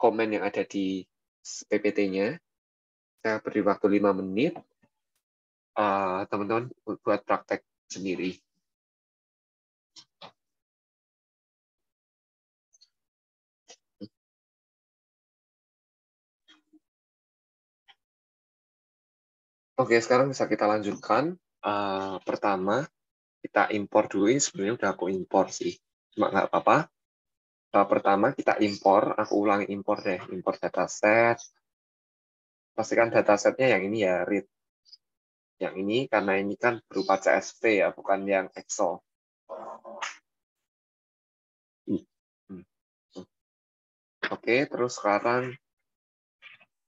komen yang ada di PPT-nya. Saya beri waktu 5 menit, teman-teman buat praktek sendiri. Oke, sekarang bisa kita lanjutkan. Pertama, kita impor dulu. Ini sebenarnya udah aku impor sih, cuma nggak apa-apa. Pertama kita impor, aku ulangi impor deh, impor dataset. Pastikan datasetnya yang ini ya, read. Yang ini, karena ini kan berupa CSV ya, bukan yang Excel. Oke, terus sekarang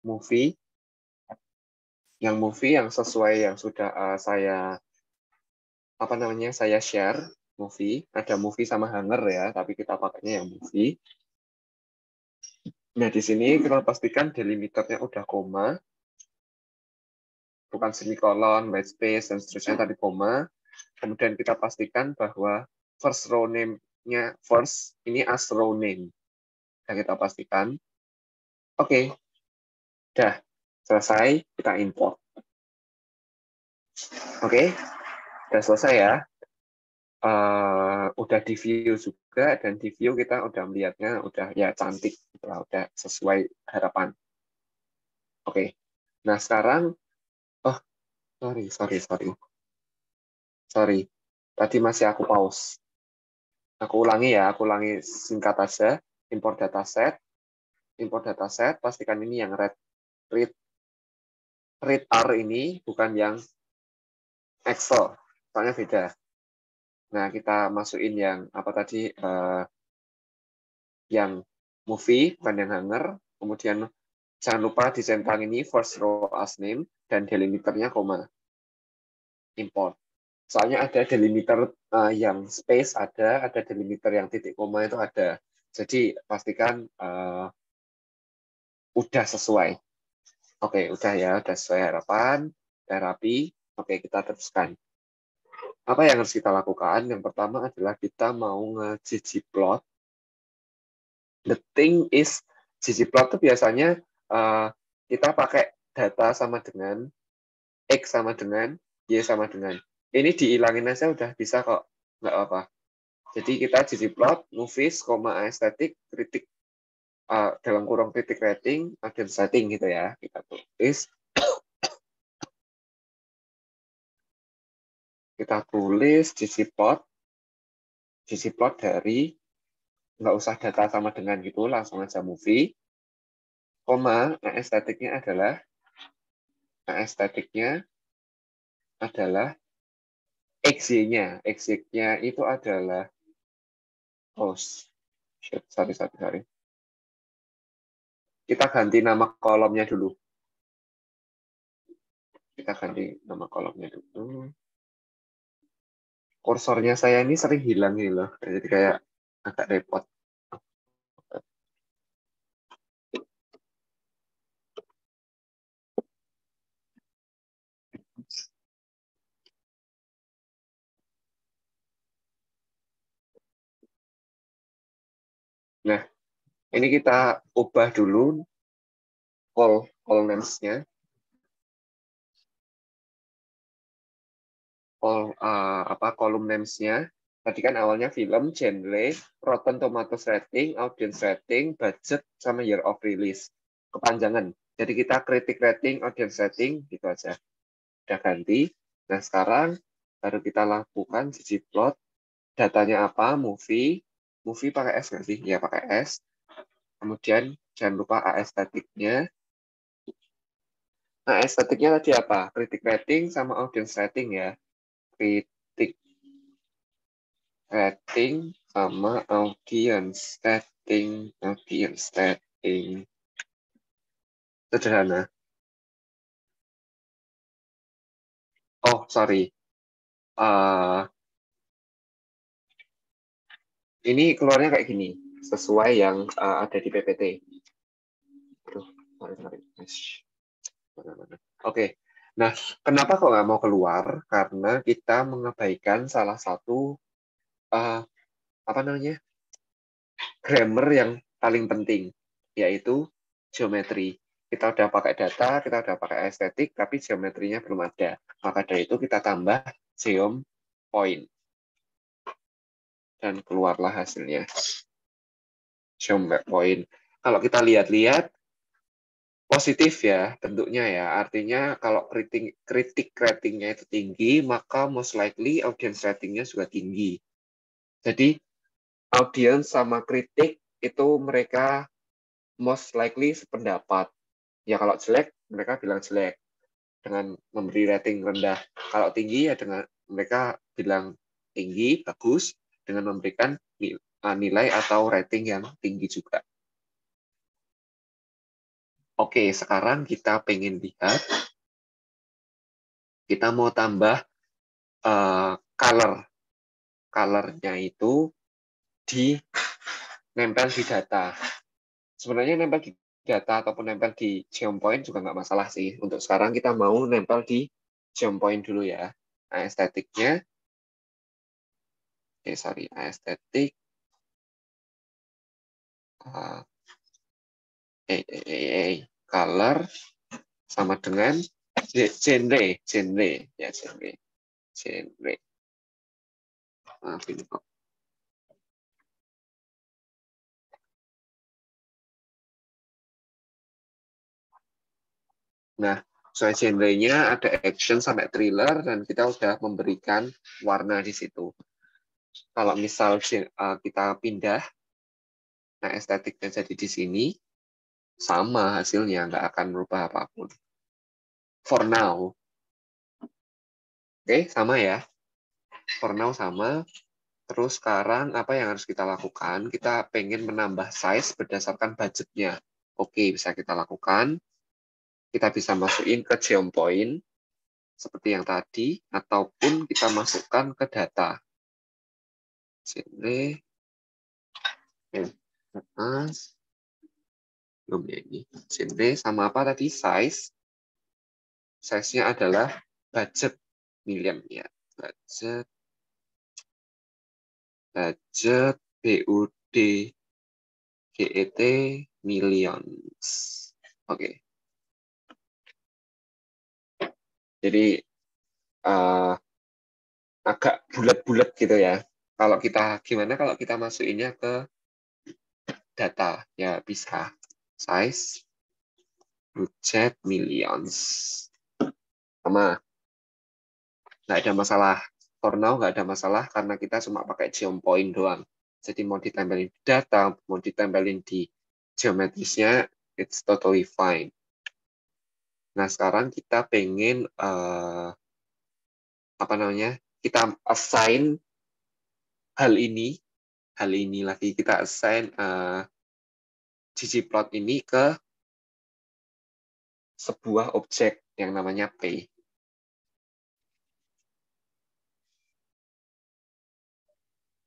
movie. Yang movie yang sesuai yang sudah saya share movie. Ada movie sama hanger ya, tapi kita pakainya yang movie. Nah, di sini kita pastikan delimiternya udah koma, bukan semikolon, white space, dan seterusnya tadi koma. Kemudian kita pastikan bahwa first row name-nya first, ini as row name. Dan kita pastikan. Oke, udah selesai, kita import. Oke, udah selesai ya. Udah di view juga, dan di view kita udah melihatnya udah ya cantik, udah sesuai harapan. Oke, nah sekarang, oh sorry, tadi masih aku pause. Aku ulangi ya, aku ulangi singkat aja. Import dataset, pastikan ini yang read R ini bukan yang Excel, soalnya beda. Nah, kita masukin yang apa tadi, yang movie, bukan yang hanger. Kemudian jangan lupa dicentang ini first row as name, dan delimiternya koma. Import. Soalnya ada delimiter yang space ada delimiter yang titik koma itu ada. Jadi pastikan udah sesuai. Oke, udah ya, udah sesuai harapan, udah rapi. Oke, kita teruskan. Apa yang harus kita lakukan? Yang pertama adalah kita mau nge-ggplot. The thing is, ggplot itu biasanya kita pakai data sama dengan X sama dengan Y sama dengan. Ini dihilangin aja udah bisa kok, nggak apa-apa. Jadi kita ggplot, movies, aesthetic, kritik, dalam kurung titik rating, dan setting gitu ya. Kita tulis. Kita tulis ggplot dari, nggak usah data sama dengan gitu, langsung aja movie, estetiknya adalah XY-nya. XY-nya itu adalah, oh, shit, sorry. Kita ganti nama kolomnya dulu. Kursornya saya ini sering hilang nih loh, jadi kayak agak repot. Nah, ini kita ubah dulu call names-nya. Column names-nya. Tadi kan awalnya film, genre, Rotten Tomatoes rating, audience rating, budget, sama year of release. Kepanjangan. Jadi kita kritik rating, audience rating, gitu aja. Udah ganti. Nah, sekarang baru kita lakukan ggplot. Datanya apa? Movie. Movie pakai S nggak sih? Ya, pakai S. Kemudian jangan lupa aesthetic-nya. Nah, estetiknya tadi apa? Kritik rating sama audience rating ya. Kritik rating sama audience rating, audience rating. Sederhana. Oh, sorry. Ini keluarnya kayak gini, sesuai yang ada di PPT. Aduh, sorry. Oke. Nah, kenapa kok nggak mau keluar? Karena kita mengabaikan salah satu apa namanya, grammar yang paling penting, yaitu geometri. Kita udah pakai data, kita udah pakai estetik, tapi geometrinya belum ada. Maka dari itu kita tambah geom point. Dan keluarlah hasilnya. Geom point. Kalau kita lihat-lihat, positif ya bentuknya ya. Artinya kalau kritik ratingnya itu tinggi, maka most likely audience ratingnya juga tinggi. Jadi audience sama kritik itu mereka most likely sependapat. Ya kalau jelek, mereka bilang jelek dengan memberi rating rendah. Kalau tinggi ya dengan mereka bilang tinggi, bagus, dengan memberikan nilai atau rating yang tinggi juga. Oke, sekarang kita pengen lihat, kita mau tambah color. Color-nya itu nempel di data. Sebenarnya nempel di data ataupun nempel di geopoint juga nggak masalah sih. Untuk sekarang kita mau nempel di geopoint dulu ya. Nah, estetiknya, estetik, color sama dengan genre, ya genre. Maafin kok. Nah, soal genre-nya ada action sampai thriller dan kita udah memberikan warna di situ. Kalau misal kita pindah, nah estetiknya jadi di sini, sama hasilnya, nggak akan merubah apapun. For now. Oke, sama ya. For now sama. Terus sekarang apa yang harus kita lakukan? Kita pengen menambah size berdasarkan budgetnya. Oke, bisa kita lakukan. Kita bisa masukin ke geopoint seperti yang tadi, ataupun kita masukkan ke data. Genre, belum ya ini. Genre sama apa tadi? Size. Size-nya adalah budget million ya. Budget BUD GET millions. Oke. Jadi agak bulat-bulat gitu ya. Kalau kita gimana kalau kita masukinnya ke data ya bisa size budget millions sama nggak ada masalah. For now nggak ada masalah karena kita cuma pakai geopoint doang. Jadi mau ditempelin di data, mau ditempelin di geometrisnya, it's totally fine. Nah sekarang kita pengen apa namanya? Kita assign hal ini lagi kita assign ggplot ini ke sebuah objek yang namanya P.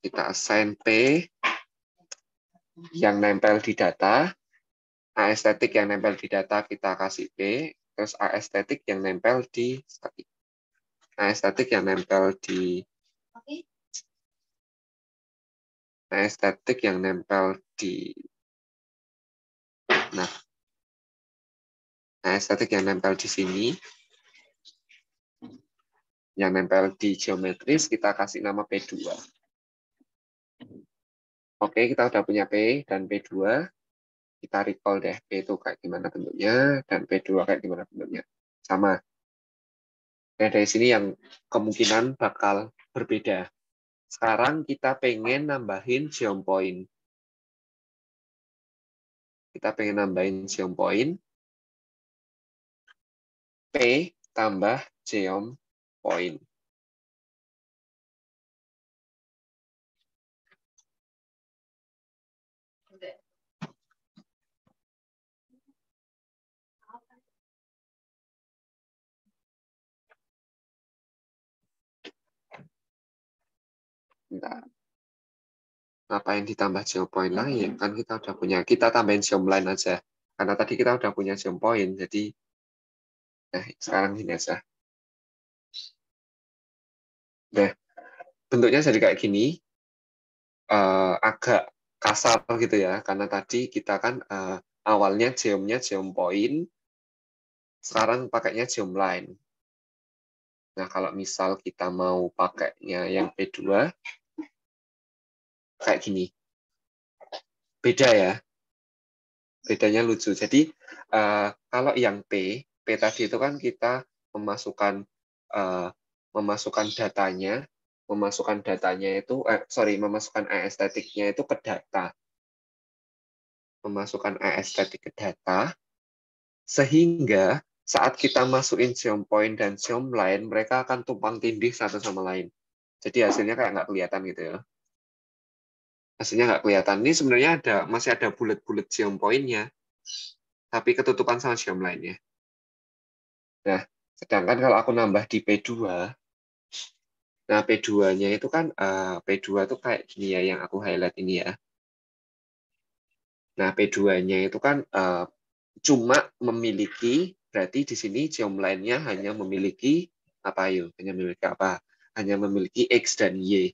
Kita assign P yang nempel di data, aesthetic yang nempel di data kita kasih P, terus aesthetic yang nempel di aesthetic yang nempel di aesthetic yang nempel di aesthetic yang nempel di sini, yang nempel di geometris kita kasih nama P2. Oke, kita udah punya P dan P2. Kita recall deh, P itu kayak gimana bentuknya, dan P2 kayak gimana bentuknya. Sama. Nah, dari sini yang kemungkinan bakal berbeda. Sekarang kita pengen nambahin geom point. Kita pengen nambahin geom point. P tambah geom point. Bentar. Ngapain ditambah geom point lagi? Kan kita udah punya. Kita tambahin geom line aja. Karena tadi kita udah punya geom point. Jadi, nah sekarang ini aja. Nah, bentuknya jadi kayak gini. Agak kasar gitu ya. Karena tadi kita kan awalnya geomnya geom point. Sekarang pakainya geom line. Nah, kalau misal kita mau pakainya yang P2, kayak gini. Beda ya. Bedanya lucu. Jadi, kalau yang P tadi itu kan kita memasukkan uh, memasukkan datanya, memasukkan aesthetic-nya itu ke data. Memasukkan aesthetic ke data, sehingga saat kita masukin geom point dan geom line, mereka akan tumpang tindih satu sama lain. Jadi hasilnya kayak nggak kelihatan gitu ya. Hasilnya nggak kelihatan. Ini sebenarnya masih ada bulat-bulat geom point-nya, tapi ketutupan sama geom line-nya. Nah, sedangkan kalau aku nambah di P2, nah P2-nya itu kan P2 tuh kayak gini ya yang aku highlight ini ya. Nah, P2-nya itu kan cuma memiliki, berarti di sini geom line-nya hanya memiliki apa yuk? Hanya memiliki apa? Hanya memiliki X dan Y.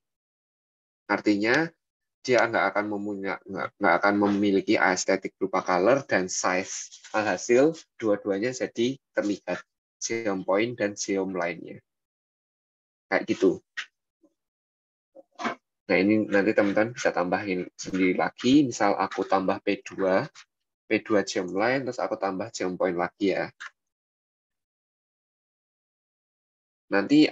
Artinya dia nggak akan memiliki aesthetic berupa color dan size. Alhasil dua-duanya jadi terlihat geom point dan geom line-nya. Kayak gitu. Nah, ini nanti teman-teman bisa tambahin sendiri lagi. Misal aku tambah P2 geom line, terus aku tambah geom point lagi ya. Nanti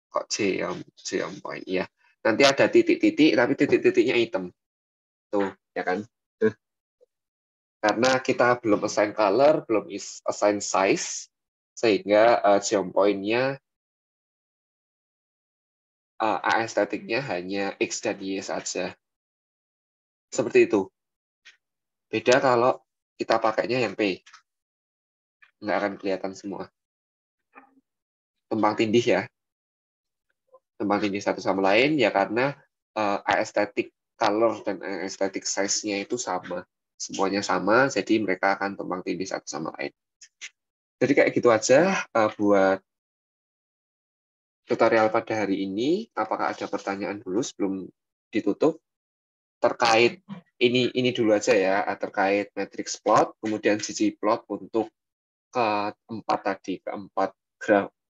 kok geom point ya. Nanti ada titik-titik, tapi titik-titiknya hitam. Tuh, ya kan? Karena kita belum assign color, belum assign size, sehingga geom point-nya aesthetic-nya hanya X dan Y saja. Seperti itu. Beda kalau kita pakainya yang P. Nggak akan kelihatan semua. Tumpang tindih ya. Tumpang tindih satu sama lain ya karena aesthetic color dan aesthetic size-nya itu sama. Semuanya sama, jadi mereka akan tumpang tindih satu sama lain. Jadi kayak gitu aja buat tutorial pada hari ini. Apakah ada pertanyaan dulu sebelum ditutup? Terkait ini dulu aja ya, terkait matrix plot, kemudian ggplot untuk keempat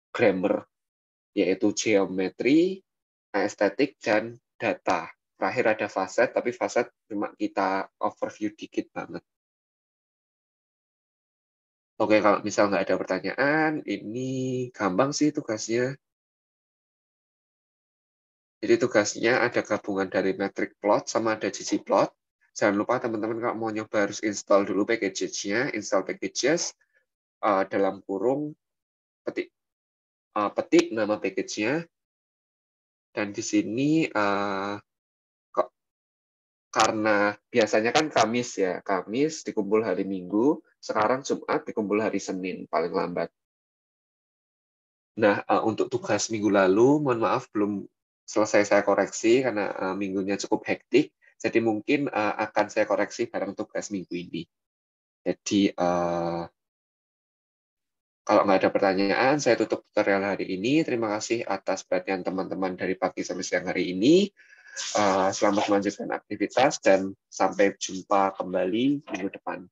grammar, yaitu geometri, estetik, dan data. Terakhir ada facet, tapi facet cuma kita overview dikit banget. Oke, kalau misal nggak ada pertanyaan, ini gampang sih tugasnya. Jadi tugasnya ada gabungan dari metric plot sama ada ggplot. Jangan lupa teman-teman kalau mau nyoba harus install dulu package-nya, install packages, dalam kurung petik nama package-nya, dan di sini karena biasanya kan Kamis ya, Kamis dikumpul hari Minggu, sekarang Jumat dikumpul hari Senin paling lambat. Nah, untuk tugas minggu lalu, mohon maaf belum selesai saya koreksi karena minggunya cukup hektik, jadi mungkin akan saya koreksi bareng tugas minggu ini. Jadi kalau nggak ada pertanyaan, saya tutup tutorial hari ini. Terima kasih atas perhatian teman-teman dari pagi sampai siang hari ini. Selamat melanjutkan aktivitas dan sampai jumpa kembali minggu depan.